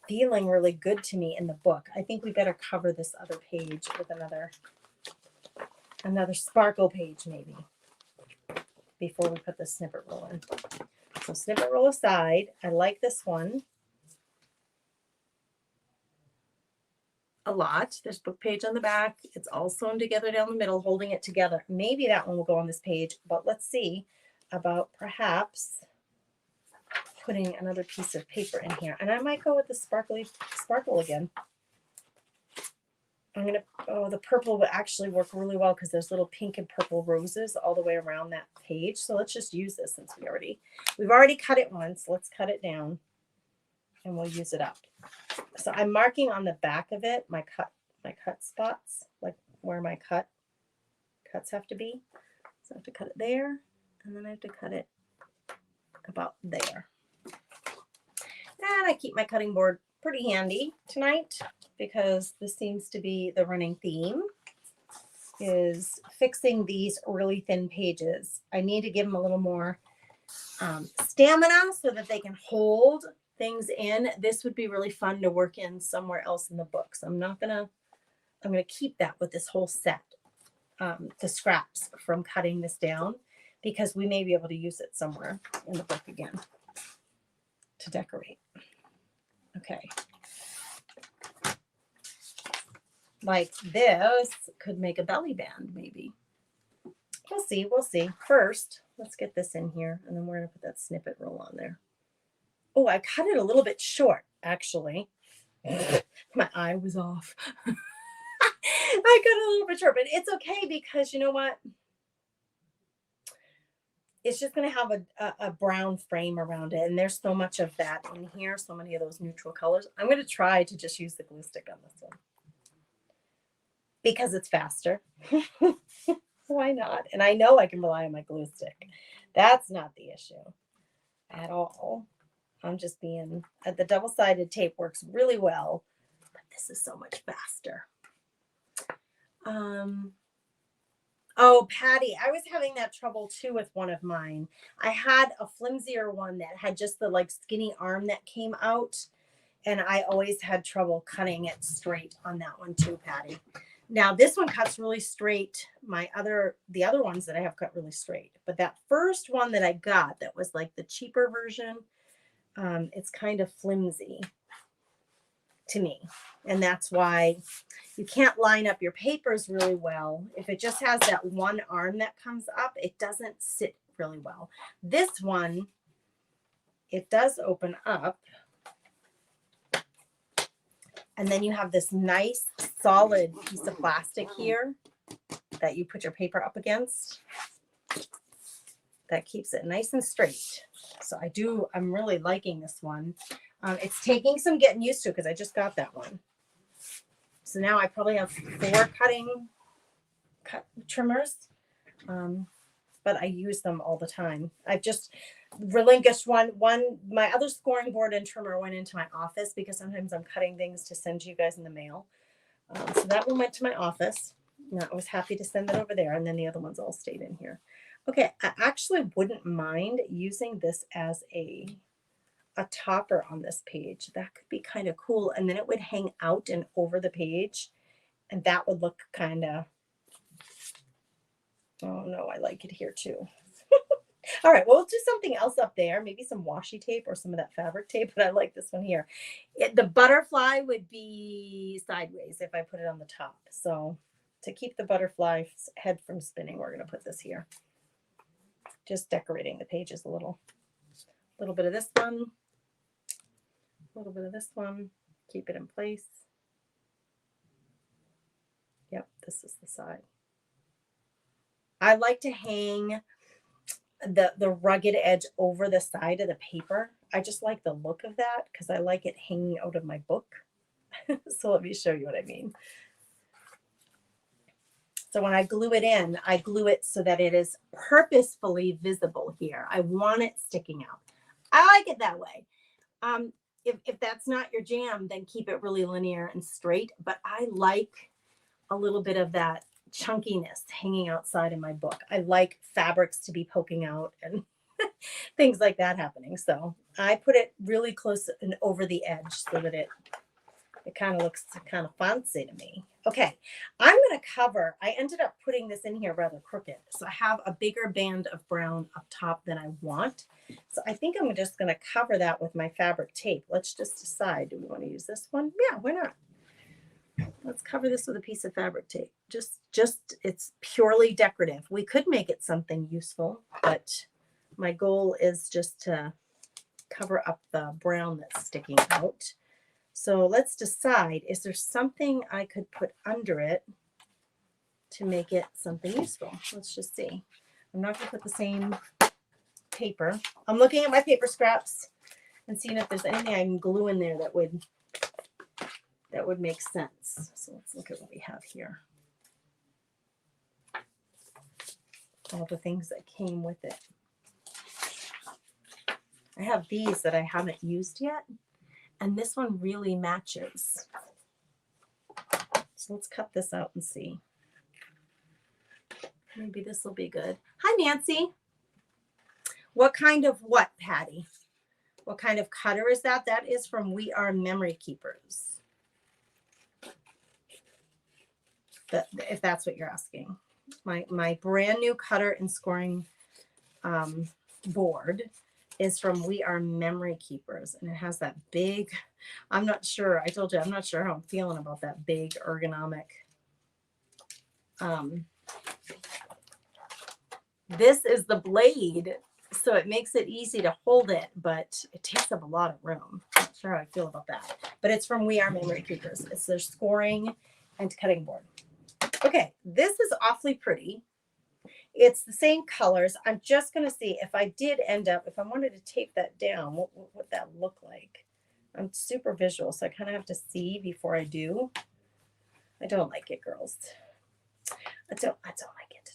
feeling really good to me in the book. I think we better cover this other page with another sparkle page maybe before we put the snippet roll in. So snippet roll aside, I like this one a lot. There's book page on the back. It's all sewn together down the middle, holding it together. Maybe that one will go on this page, but let's see about perhaps putting another piece of paper in here. And I might go with the sparkle again. The purple would actually work really well because there's little pink and purple roses all the way around that page. So let's just use this since we've already cut it once. Let's cut it down and we'll use it up. So I'm marking on the back of it, my cut my cut spots, like where my cuts have to be. So I have to cut it there, and then I have to cut it about there. And I keep my cutting board pretty handy tonight because this seems to be the running theme, is fixing these really thin pages. I need to give them a little more stamina so that they can hold things in. This would be really fun to work in somewhere else in the book. So I'm gonna keep that with this whole set, the scraps from cutting this down, because we may be able to use it somewhere in the book again to decorate. Okay. Like this could make a belly band, maybe. We'll see. We'll see. First, let's get this in here, and then we're going to put that snippet roll on there. Oh, I cut it a little bit short, actually. My eye was off. I cut it a little bit short, but it's okay because you know what? It's just going to have a brown frame around it, and there's so much of that in here, so many of those neutral colors. I'm going to try to just use the glue stick on this one because it's faster. Why not? And I know I can rely on my glue stick. That's not the issue at all. I'm just being, the double-sided tape works really well, but this is so much faster. Oh, Patty, I was having that trouble too with one of mine. I had a flimsier one that had just the like skinny arm that came out, and I always had trouble cutting it straight on that one too, Patty. Now this one cuts really straight. The other ones that I have cut really straight, but that first one that I got that was like the cheaper version, it's kind of flimsy to me. And that's why you can't line up your papers really well. If it just has that one arm that comes up, it doesn't sit really well. This one, it does open up. And then you have this nice solid piece of plastic here that you put your paper up against. That keeps it nice and straight. So I'm really liking this one. It's taking some getting used to because I just got that one. So now I probably have 4 cut trimmers, but I use them all the time. I've just relinquished one. My other scoring board and trimmer went into my office because sometimes I'm cutting things to send to you guys in the mail. So that one went to my office. And I was happy to send it over there. And then the other ones all stayed in here. Okay, I actually wouldn't mind using this as a topper on this page. That could be kind of cool. And then it would hang out and over the page. And that would look kind of, oh no, I like it here too. All right, well, let's do something else up there. Maybe some washi tape or some of that fabric tape, but I like this one here. The butterfly would be sideways if I put it on the top. So to keep the butterfly's head from spinning, we're going to put this here. Just decorating the pages a little. A little bit of this one. A little bit of this one. Keep it in place. Yep, this is the side. I like to hang the rugged edge over the side of the paper. I just like the look of that because I like it hanging out of my book. So let me show you what I mean. So when I glue it in, I glue it so that it is purposefully visible here. I want it sticking out. I like it that way. If that's not your jam, then keep it really linear and straight. But I like a little bit of that chunkiness hanging outside in my book. I like fabrics to be poking out and things like that happening. So I put it really close and over the edge so that it kind of looks kind of fancy to me. Okay, I'm going to cover, I ended up putting this in here rather crooked. So I have a bigger band of brown up top than I want. So I think I'm just going to cover that with my fabric tape. Let's just decide, do we want to use this one? Yeah, why not? Let's cover this with a piece of fabric tape. Just it's purely decorative. We could make it something useful, but my goal is just to cover up the brown that's sticking out. So let's decide, is there something I could put under it to make it something useful? Let's just see. I'm not going to put the same paper. I'm looking at my paper scraps and seeing if there's anything I can glue in there that would that would make sense. So let's look at what we have here. All the things that came with it. I have these that I haven't used yet, and this one really matches. So let's cut this out and see. Maybe this will be good. Hi, Nancy. What kind of what, Patty? What kind of cutter is that? That is from We Are Memory Keepers. If that's what you're asking. My brand new cutter and scoring board is from We Are Memory Keepers, and it has that big, I'm not sure, I told you, I'm not sure how I'm feeling about that big ergonomic. This is the blade, so it makes it easy to hold it, but it takes up a lot of room. I'm not sure how I feel about that, but it's from We Are Memory Keepers. It's their scoring and cutting board. Okay, this is awfully pretty. It's the same colors. I'm just going to see if I did end up, if I wanted to tape that down, what would that look like? I'm super visual, so I kind of have to see before I do. I don't like it, girls. I don't like it.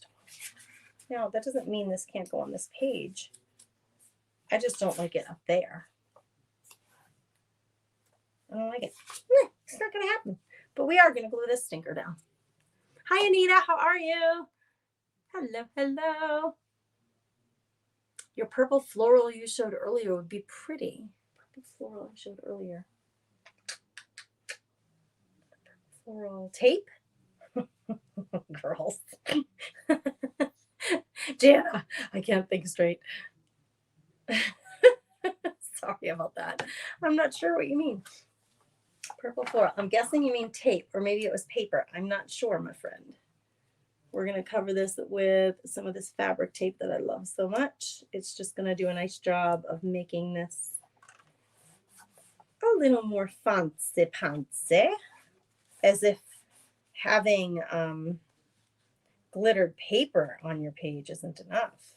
Now, that doesn't mean this can't go on this page. I just don't like it up there. I don't like it. It's not going to happen. But we are going to glue this stinker down. Hi, Anita. How are you? Hello, hello. Your purple floral you showed earlier would be pretty. Purple floral I showed earlier. Purple floral tape? Girls. Jana, I can't think straight. Sorry about that. I'm not sure what you mean. Purple floral. I'm guessing you mean tape, or maybe it was paper. I'm not sure, my friend. We're going to cover this with some of this fabric tape that I love so much. It's just going to do a nice job of making this a little more fancy, as if having glittered paper on your page isn't enough.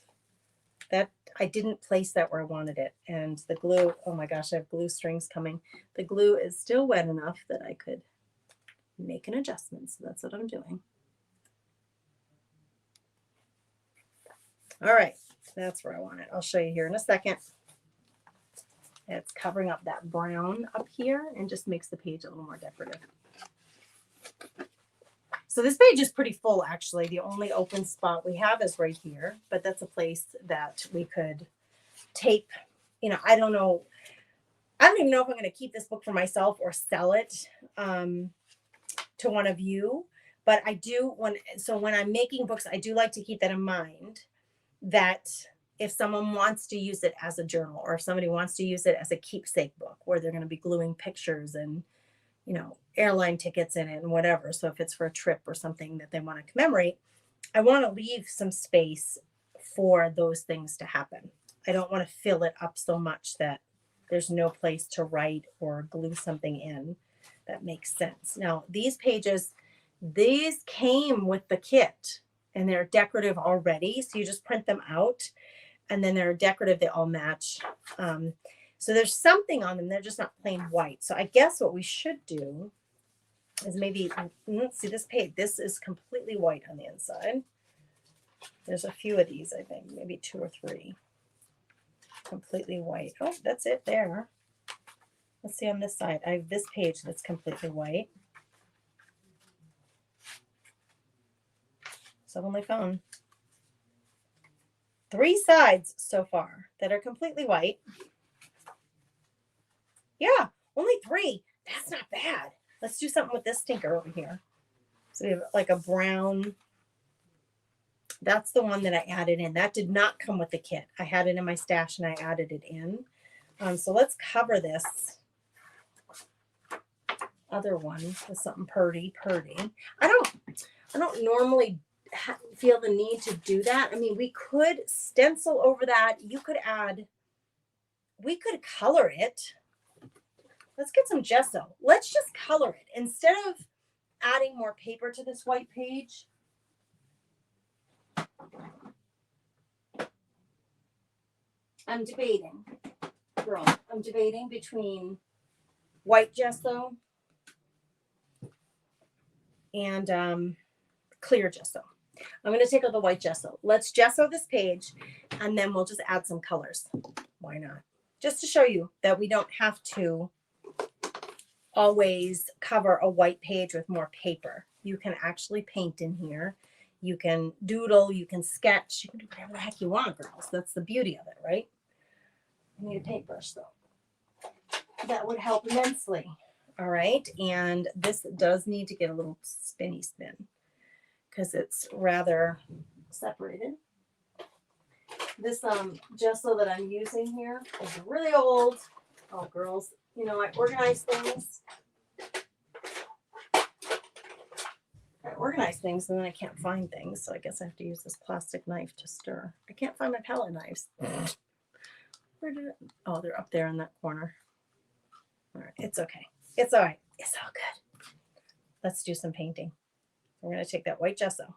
That I didn't place that where I wanted it. And the glue, oh my gosh, I have glue strings coming. The glue is still wet enough that I could make an adjustment. So that's what I'm doing. All right, that's where I want it. I'll show you here in a second. It's covering up that brown up here and just makes the page a little more decorative. So this page is pretty full, actually. The only open spot we have is right here, but that's a place that we could tape. You know, I don't know. I don't even know if I'm going to keep this book for myself or sell it to one of you. But I do, when I'm making books, I do like to keep that in mind, that if someone wants to use it as a journal, or if somebody wants to use it as a keepsake book where they're going to be gluing pictures and, you know, airline tickets in it and whatever. So if it's for a trip or something that they want to commemorate, I want to leave some space for those things to happen. I don't want to fill it up so much that there's no place to write or glue something in that makes sense. Now, these pages, these came with the kit and they're decorative already. So you just print them out and then they're decorative. They all match. So there's something on them. They're just not plain white. So I guess what we should do is maybe, see this page. This is completely white on the inside. There's a few of these, I think, maybe 2 or 3. Completely white. Oh, that's it there. Let's see on this side. I have this page that's completely white. So I've only found 3 sides so far that are completely white. Yeah, only 3. That's not bad. Let's do something with this stinker over here. So we have like a brown. That's the one that I added in. That did not come with the kit. I had it in my stash and I added it in. So let's cover this other one with something pretty. I don't normally feel the need to do that. I mean, we could stencil over that. You could add, we could color it. Let's get some gesso. Let's just color it. Instead of adding more paper to this white page, I'm debating, girl. I'm debating between white gesso and clear gesso. I'm going to take out the white gesso. Let's gesso this page, and then we'll just add some colors. Why not? Just to show you that we don't have to always cover a white page with more paper. You can actually paint in here. You can doodle, you can sketch, you can do whatever the heck you want, girls. That's the beauty of it, right? I need a paintbrush though. That would help immensely. All right, and this does need to get a little spinny spin because it's rather separated. This gesso that I'm using here is really old. Oh, girls, you know, I organize things. And then I can't find things, so I guess I have to use this plastic knife to stir. I can't find my palette knives. Where did it? Oh, they're up there in that corner. All right, it's okay. It's all right. It's all good. Let's do some painting. We're going to take that white gesso.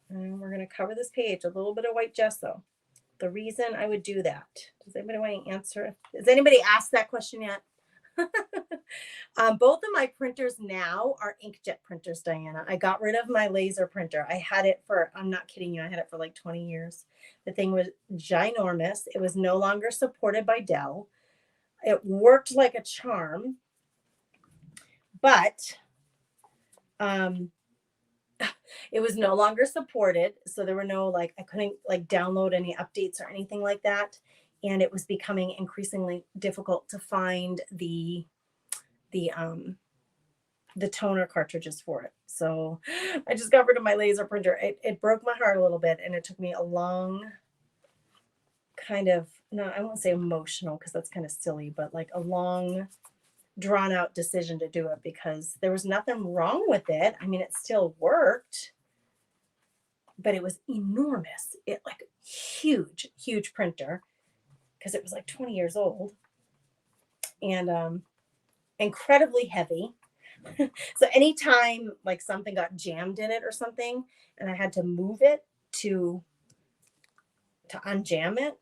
And we're going to cover this page, a little bit of white gesso. The reason I would do that, does anybody want to answer? Has anybody asked that question yet? Both of my printers now are inkjet printers, Diana. I got rid of my laser printer. I had it for, I'm not kidding you, I had it for like 20 years. The thing was ginormous. It was no longer supported by Dell. It worked like a charm, but it was no longer supported. So there were no, like, I couldn't like download any updates or anything like that. And it was becoming increasingly difficult to find the toner cartridges for it. So I just got rid of my laser printer. It broke my heart a little bit, and it took me a long kind of, no, I won't say emotional because that's kind of silly, but like a long drawn out decision to do it because there was nothing wrong with it. I mean, it still worked, but it was enormous. It like huge printer because it was like 20 years old and incredibly heavy. So anytime like something got jammed in it or something and I had to move it to unjam it,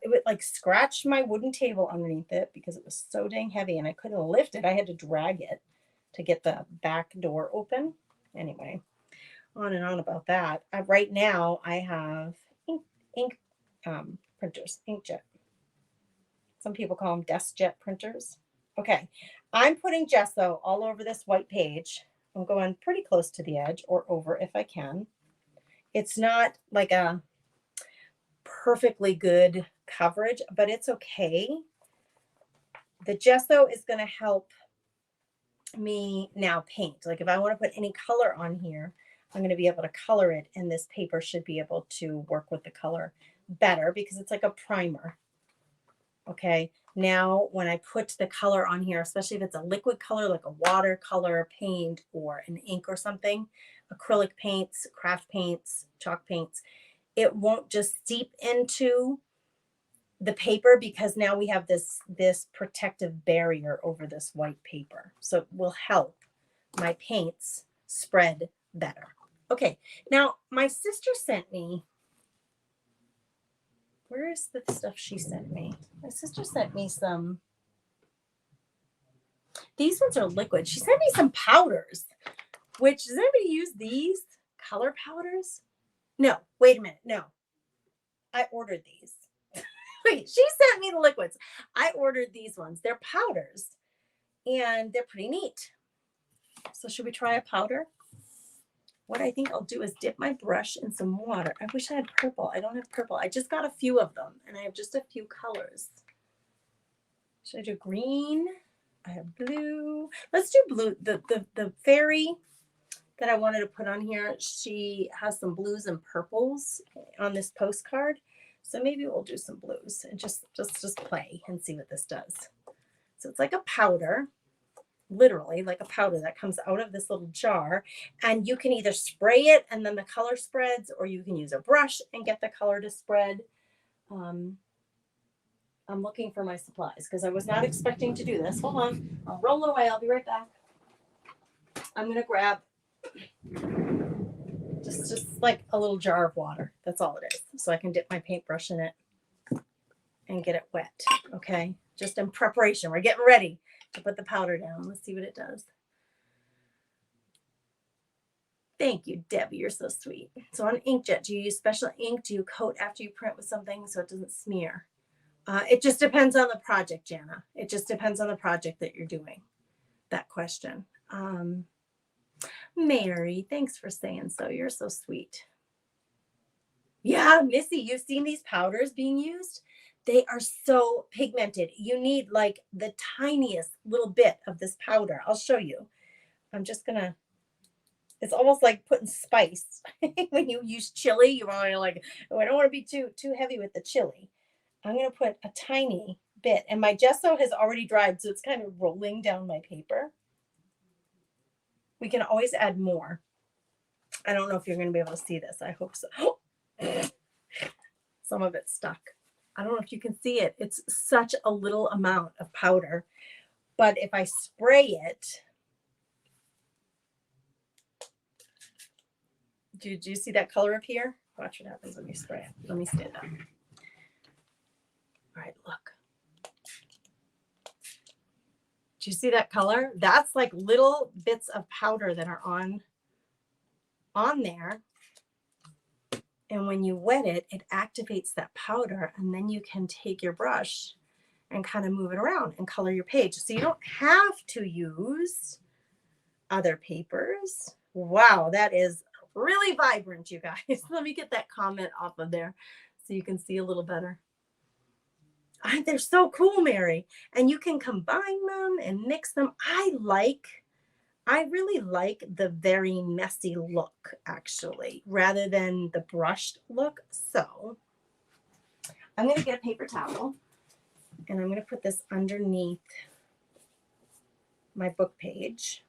it would like scratch my wooden table underneath it because it was so dang heavy and I couldn't lift it. I had to drag it to get the back door open. Anyway, on and on about that. Right now I have ink printers, inkjet. Some people call them desk jet printers. Okay, I'm putting gesso all over this white page. I'm going pretty close to the edge or over if I can. It's not like a perfectly good coverage, but it's okay. The gesso is going to help me now paint. Like if I want to put any color on here, I'm going to be able to color it, and this paper should be able to work with the color better because it's like a primer. Okay, now when I put the color on here, especially if it's a liquid color like a watercolor paint or an ink or something, acrylic paints, craft paints, chalk paints, it won't just seep into the paper because now we have this protective barrier over this white paper. So it will help my paints spread better. Okay, now my sister sent me, where is the stuff she sent me? My sister sent me some, these ones are liquid. She sent me some powders, which, does anybody use these color powders? No, wait a minute, no. I ordered these. Wait, she sent me the liquids. I ordered these ones. They're powders and they're pretty neat. So should we try a powder? What I think I'll do is dip my brush in some water. I wish I had purple. I don't have purple. I just got a few of them and I have just a few colors. Should I do green? I have blue. Let's do blue. The fairy that I wanted to put on here, she has some blues and purples on this postcard. So maybe we'll do some blues and just play and see what this does. So it's like a powder, literally like a powder that comes out of this little jar. And you can either spray it and then the color spreads, or you can use a brush and get the color to spread. I'm looking for my supplies because I was not expecting to do this. Hold on. I'll roll it away. I'll be right back. I'm going to grab just like a little jar of water. That's all it is. So I can dip my paintbrush in it and get it wet. Okay. Just in preparation. We're getting ready to put the powder down. Let's see what it does. Thank you, Debbie. You're so sweet. So on inkjet, do you use special ink? Do you coat after you print with something so it doesn't smear? It just depends on the project, Jana. It just depends on the project that you're doing. That question. Mary, thanks for saying so. You're so sweet. Yeah, Missy, you've seen these powders being used? They are so pigmented. You need like the tiniest little bit of this powder. I'll show you. I'm just gonna, it's almost like putting spice. When you use chili, you want to like, oh, I don't want to be too heavy with the chili. I'm gonna put a tiny bit, and my gesso has already dried, so it's kind of rolling down my paper. We can always add more. I don't know if you're gonna be able to see this. I hope so. Some of it's stuck. I don't know if you can see it. It's such a little amount of powder, but if I spray it, do you see that color up here? Watch what happens when you spray it. Let me stand up. All right, look. Do you see that color? That's like little bits of powder that are on there. And when you wet it, it activates that powder, and then you can take your brush and kind of move it around and color your page. So you don't have to use other papers. Wow, that is really vibrant, you guys. Let me get that comment off of there so you can see a little better. They're so cool, Mary. And you can combine them and mix them. I really like the very messy look, actually, rather than the brushed look. So I'm going to get a paper towel, and I'm going to put this underneath my book page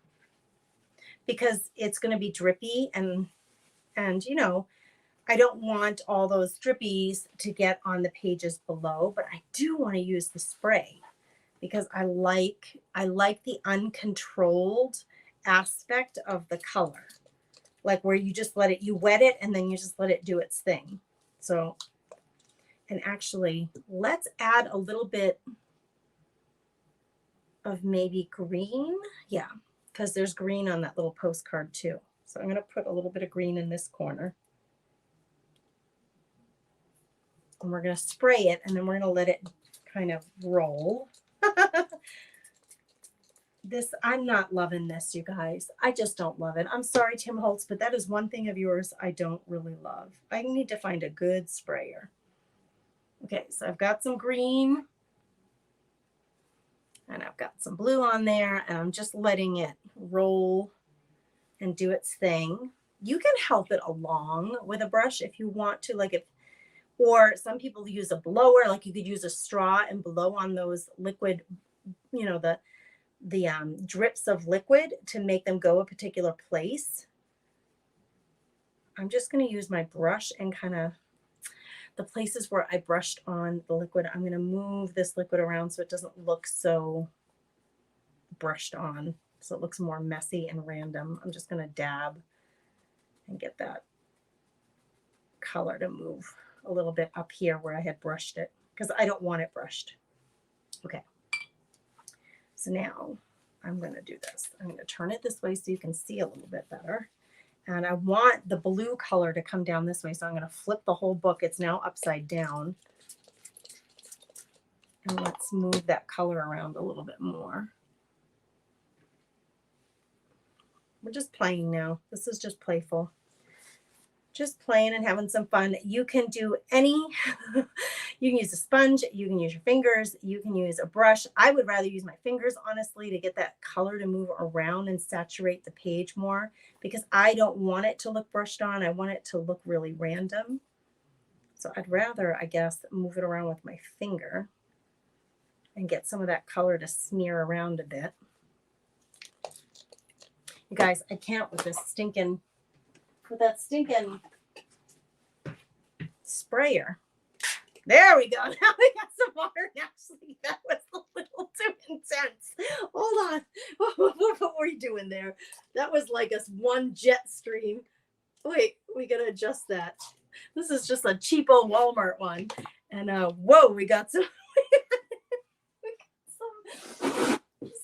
because it's going to be drippy, and you know, I don't want all those drippies to get on the pages below, but I do want to use the spray because I like the uncontrolled aspect of the color, like where you just let it, you wet it and then you just let it do its thing. So, and actually let's add a little bit of maybe green. Yeah, because there's green on that little postcard too. So I'm going to put a little bit of green in this corner, and we're going to spray it, and then we're going to let it kind of roll. This, I'm not loving this, you guys. I just don't love it. I'm sorry, Tim Holtz, but that is one thing of yours I don't really love. I need to find a good sprayer. Okay, so I've got some green, and I've got some blue on there, and I'm just letting it roll and do its thing. You can help it along with a brush if you want to, like if, or some people use a blower, like you could use a straw and blow on those liquid, you know, the drips of liquid to make them go a particular place. I'm just going to use my brush and kind of the places where I brushed on the liquid. I'm going to move this liquid around so it doesn't look so brushed on, so it looks more messy and random. I'm just going to dab and get that color to move a little bit up here where I had brushed it because I don't want it brushed. Okay. So now I'm going to do this. I'm going to turn it this way so you can see a little bit better. And I want the blue color to come down this way. So I'm going to flip the whole book. It's now upside down. And let's move that color around a little bit more. We're just playing now. This is just playful. Just playing and having some fun. You can do any, you can use a sponge, you can use your fingers, you can use a brush. I would rather use my fingers, honestly, to get that color to move around and saturate the page more because I don't want it to look brushed on. I want it to look really random. So I'd rather, I guess, move it around with my finger and get some of that color to smear around a bit. You guys, I can't with this stinking, with that stinking sprayer. There we go. Now we got some water. Actually, that was a little too intense. Hold on. What were you doing there? That was like a one jet stream. Wait, we gotta adjust that. This is just a cheapo Walmart one. And whoa, we got some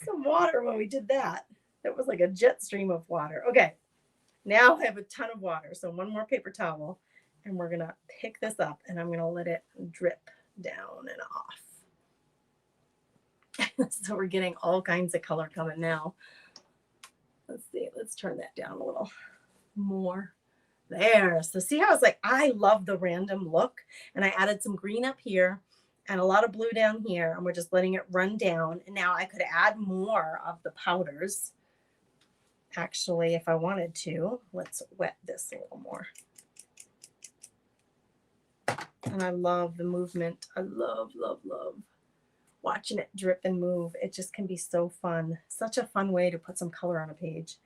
some water when we did that. That was like a jet stream of water. Okay. Now I have a ton of water. So one more paper towel, and we're going to pick this up, and I'm going to let it drip down and off. So we're getting all kinds of color coming now. Let's see. Let's turn that down a little more. There. So see how it's like, I love the random look. And I added some green up here and a lot of blue down here. And we're just letting it run down. And now I could add more of the powders. Actually, if I wanted to, let's wet this a little more. And I love the movement. I love, love, love watching it drip and move. It just can be so fun. Such a fun way to put some color on a page.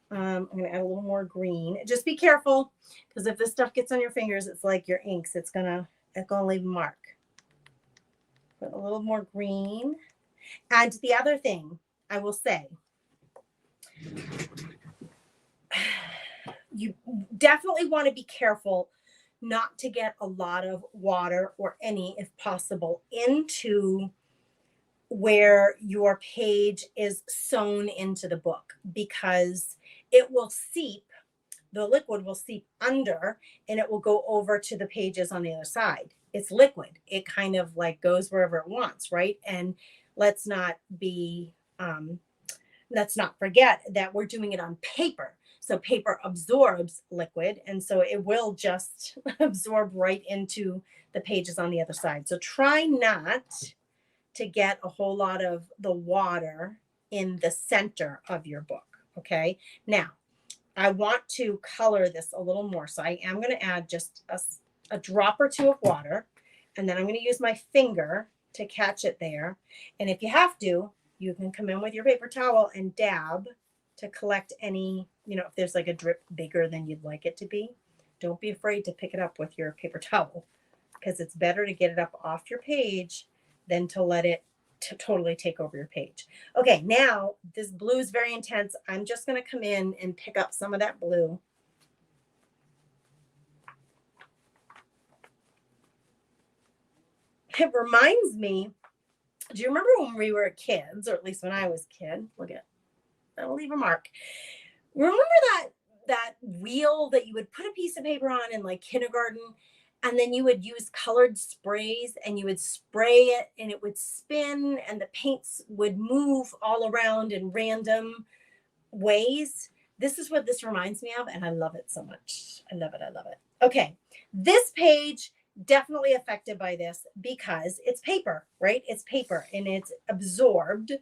I'm going to add a little more green. Just be careful, because if this stuff gets on your fingers, it's like your inks. It's gonna leave a mark. Put a little more green. And the other thing I will say, you definitely want to be careful not to get a lot of water or any, if possible, into where your page is sewn into the book, because it will seep, the liquid will seep under and it will go over to the pages on the other side. It's liquid. It kind of like goes wherever it wants, right? And let's not forget that we're doing it on paper. So paper absorbs liquid, and so it will just absorb right into the pages on the other side. So try not to get a whole lot of the water in the center of your book. Okay. Now, I want to color this a little more. So I am going to add just a drop or two of water, and then I'm going to use my finger to catch it there. And if you have to, you can come in with your paper towel and dab to collect any, if there's like a drip bigger than you'd like it to be. Don't be afraid to pick it up with your paper towel, because it's better to get it up off your page than to let it totally take over your page. Okay, now this blue is very intense. I'm just going to come in and pick up some of that blue. It reminds me, do you remember when we were kids, or at least when I was a kid? Look at, that'll leave a mark. Remember that wheel that you would put a piece of paper on in like kindergarten, and then you would use colored sprays and you would spray it and it would spin and the paints would move all around in random ways? This is what this reminds me of, and I love it so much. I love it. I love it. Okay, this page definitely affected by this because it's paper, right? It's paper and it's absorbed.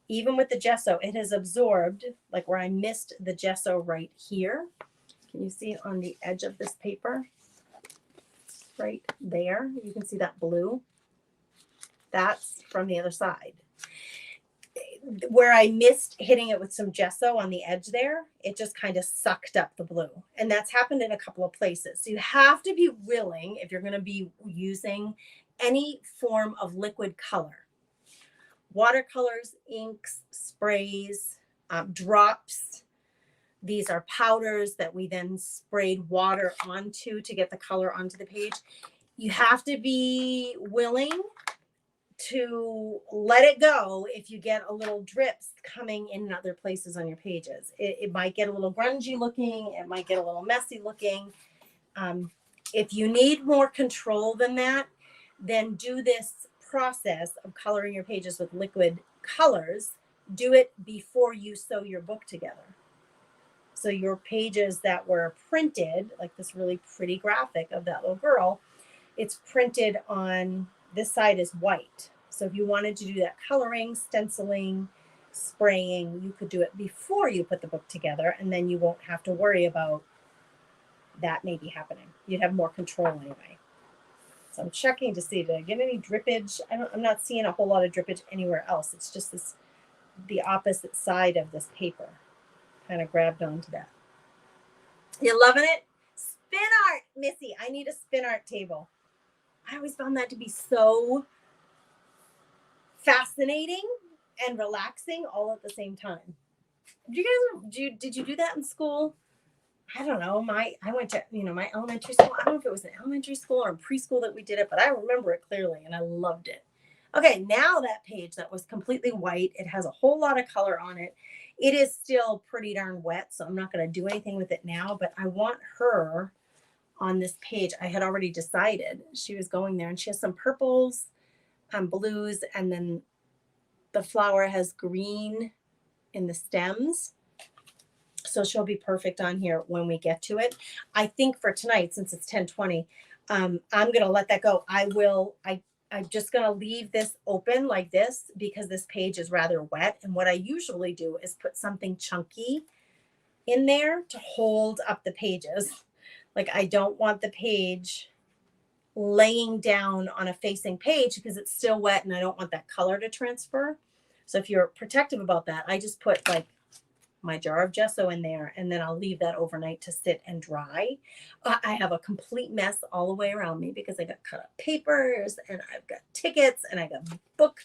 Even with the gesso, it has absorbed, like where I missed the gesso right here. Can you see on the edge of this paper? Right there, you can see that blue. That's from the other side. Where I missed hitting it with some gesso on the edge there, it just kind of sucked up the blue. And that's happened in a couple of places. So you have to be willing, if you're going to be using any form of liquid color, watercolors, inks, sprays, drops. These are powders that we then sprayed water onto to get the color onto the page. You have to be willing to let it go if you get a little drips coming in other places on your pages. It might get a little grungy looking. It might get a little messy looking. If you need more control than that, then do this process of coloring your pages with liquid colors. Do it before you sew your book together. So your pages that were printed, like this really pretty graphic of that little girl, it's printed on this side is white. So if you wanted to do that coloring, stenciling, spraying, you could do it before you put the book together, and then you won't have to worry about that maybe happening. You'd have more control anyway. So I'm checking to see, did I get any drippage? I'm not seeing a whole lot of drippage anywhere else. It's just the opposite side of this paper. Kind of grabbed onto that. You loving it? Spin art, Missy. I need a spin art table. I always found that to be so fascinating and relaxing all at the same time. Did you do that in school? I don't know. I went to, my elementary school. I don't know if it was an elementary school or preschool that we did it, but I remember it clearly and I loved it. Okay, now that page that was completely white, it has a whole lot of color on it. It is still pretty darn wet, so I'm not going to do anything with it now, but I want her on this page. I had already decided she was going there, and she has some purples, blues, and then the flower has green in the stems. So she'll be perfect on here when we get to it. I think for tonight, since it's 10:20, I'm going to let that go. I'm just going to leave this open like this because this page is rather wet. And what I usually do is put something chunky in there to hold up the pages. Like I don't want the page laying down on a facing page because it's still wet and I don't want that color to transfer. So if you're protective about that, I just put like my jar of gesso in there, and then I'll leave that overnight to sit and dry. I have a complete mess all the way around me because I got cut up papers, and I've got tickets, and I got book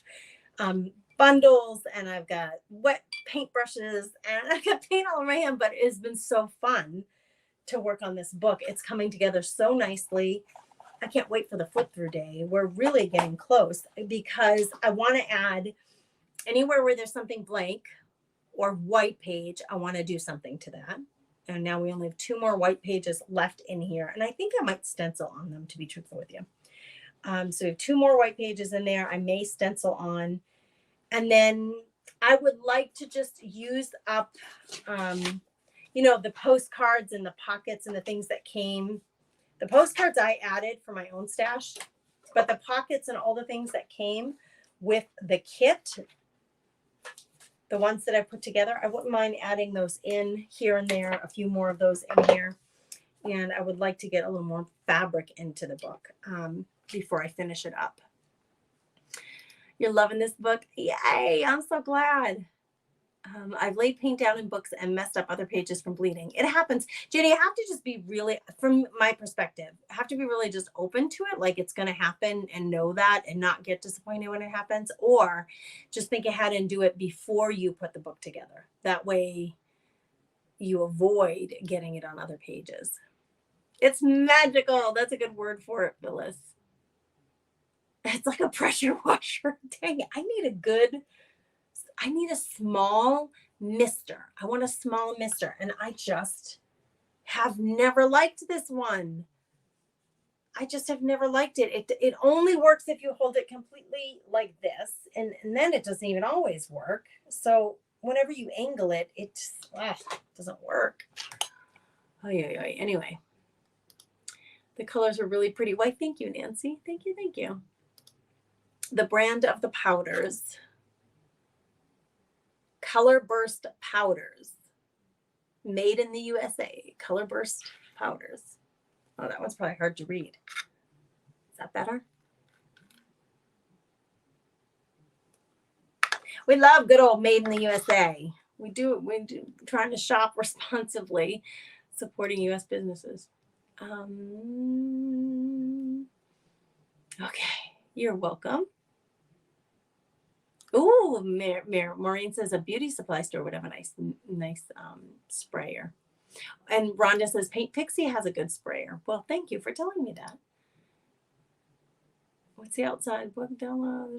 bundles, and I've got wet paint brushes, and I got paint all over my hand. But it's been so fun to work on this book. It's coming together so nicely. I can't wait for the flip through day. We're really getting close because I want to add anywhere where there's something blank or white page, I want to do something to that. And now we only have 2 more white pages left in here. And I think I might stencil on them, to be truthful with you. So we have 2 more white pages in there. I may stencil on. And then I would like to just use up, the postcards and the pockets and the things that came. The postcards I added for my own stash, but the pockets and all the things that came with the kit, the ones that I put together, I wouldn't mind adding those in here and there, a few more of those in here. And I would like to get a little more fabric into the book before I finish it up. You're loving this book? Yay, I'm so glad. I've laid paint down in books and messed up other pages from bleeding. It happens. Jenny, I have to just be really, from my perspective, I have to be really just open to it. Like it's going to happen and know that and not get disappointed when it happens, or just think ahead and do it before you put the book together. That way you avoid getting it on other pages. It's magical. That's a good word for it, Phyllis. It's like a pressure washer. Dang it. I need a small mister. I want a small mister. And I just have never liked this one. I just have never liked it. It only works if you hold it completely like this. And then it doesn't even always work. So whenever you angle it, it just doesn't work. Oh, yeah. Anyway, the colors are really pretty. Why, thank you, Nancy. Thank you. The brand of the powders. Color Burst Powders, made in the USA. Color Burst Powders. Oh, that one's probably hard to read. Is that better? We love good old made in the USA. We do trying to shop responsibly, supporting US businesses. Okay, you're welcome. Oh, Maureen says a beauty supply store would have a nice sprayer. And Rhonda says Paint Pixie has a good sprayer. Well, thank you for telling me that. What's the outside book download?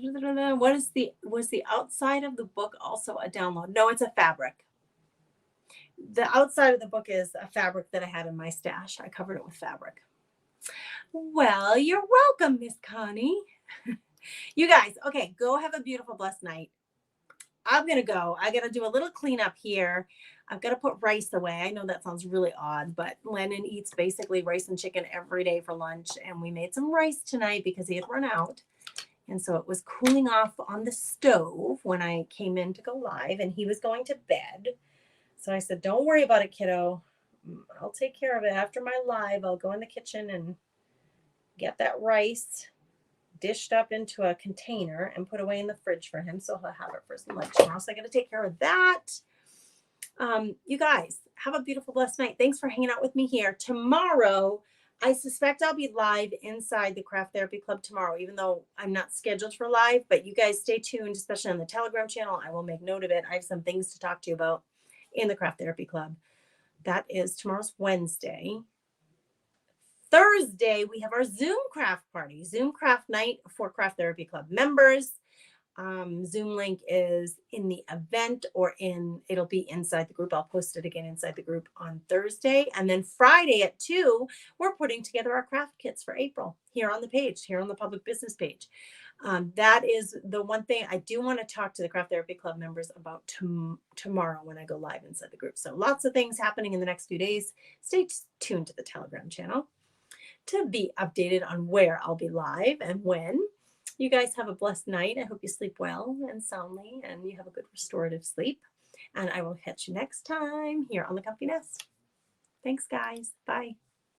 Was the outside of the book also a download? No, it's a fabric. The outside of the book is a fabric that I had in my stash. I covered it with fabric. Well, you're welcome, Miss Connie. You guys, okay, go have a beautiful, blessed night. I'm going to go. I got to do a little cleanup here. I've got to put rice away. I know that sounds really odd, but Lennon eats basically rice and chicken every day for lunch. And we made some rice tonight because he had run out. And so it was cooling off on the stove when I came in to go live, and he was going to bed. So I said, don't worry about it, kiddo. I'll take care of it. After my live, I'll go in the kitchen and get that rice dished up into a container and put away in the fridge for him, so he'll have it for some lunch tomorrow. So I got to take care of that. You guys have a beautiful, blessed night. Thanks for hanging out with me here. Tomorrow, I suspect I'll be live inside the Craft Therapy Club tomorrow, even though I'm not scheduled for live. But you guys stay tuned, especially on the Telegram channel. I will make note of it. I have some things to talk to you about in the Craft Therapy Club. That is tomorrow's Wednesday. Thursday, we have our Zoom craft party, Zoom craft night for Craft Therapy Club members. Zoom link is in the event or it'll be inside the group. I'll post it again inside the group on Thursday. And then Friday at 2, we're putting together our craft kits for April here on the page, here on the public business page. That is the one thing I do want to talk to the Craft Therapy Club members about tomorrow when I go live inside the group. So lots of things happening in the next few days. Stay tuned to the Telegram channel to be updated on where I'll be live and when. You guys have a blessed night. I hope you sleep well and soundly and you have a good restorative sleep. And I will catch you next time here on the Comfy Nest. Thanks, guys. Bye.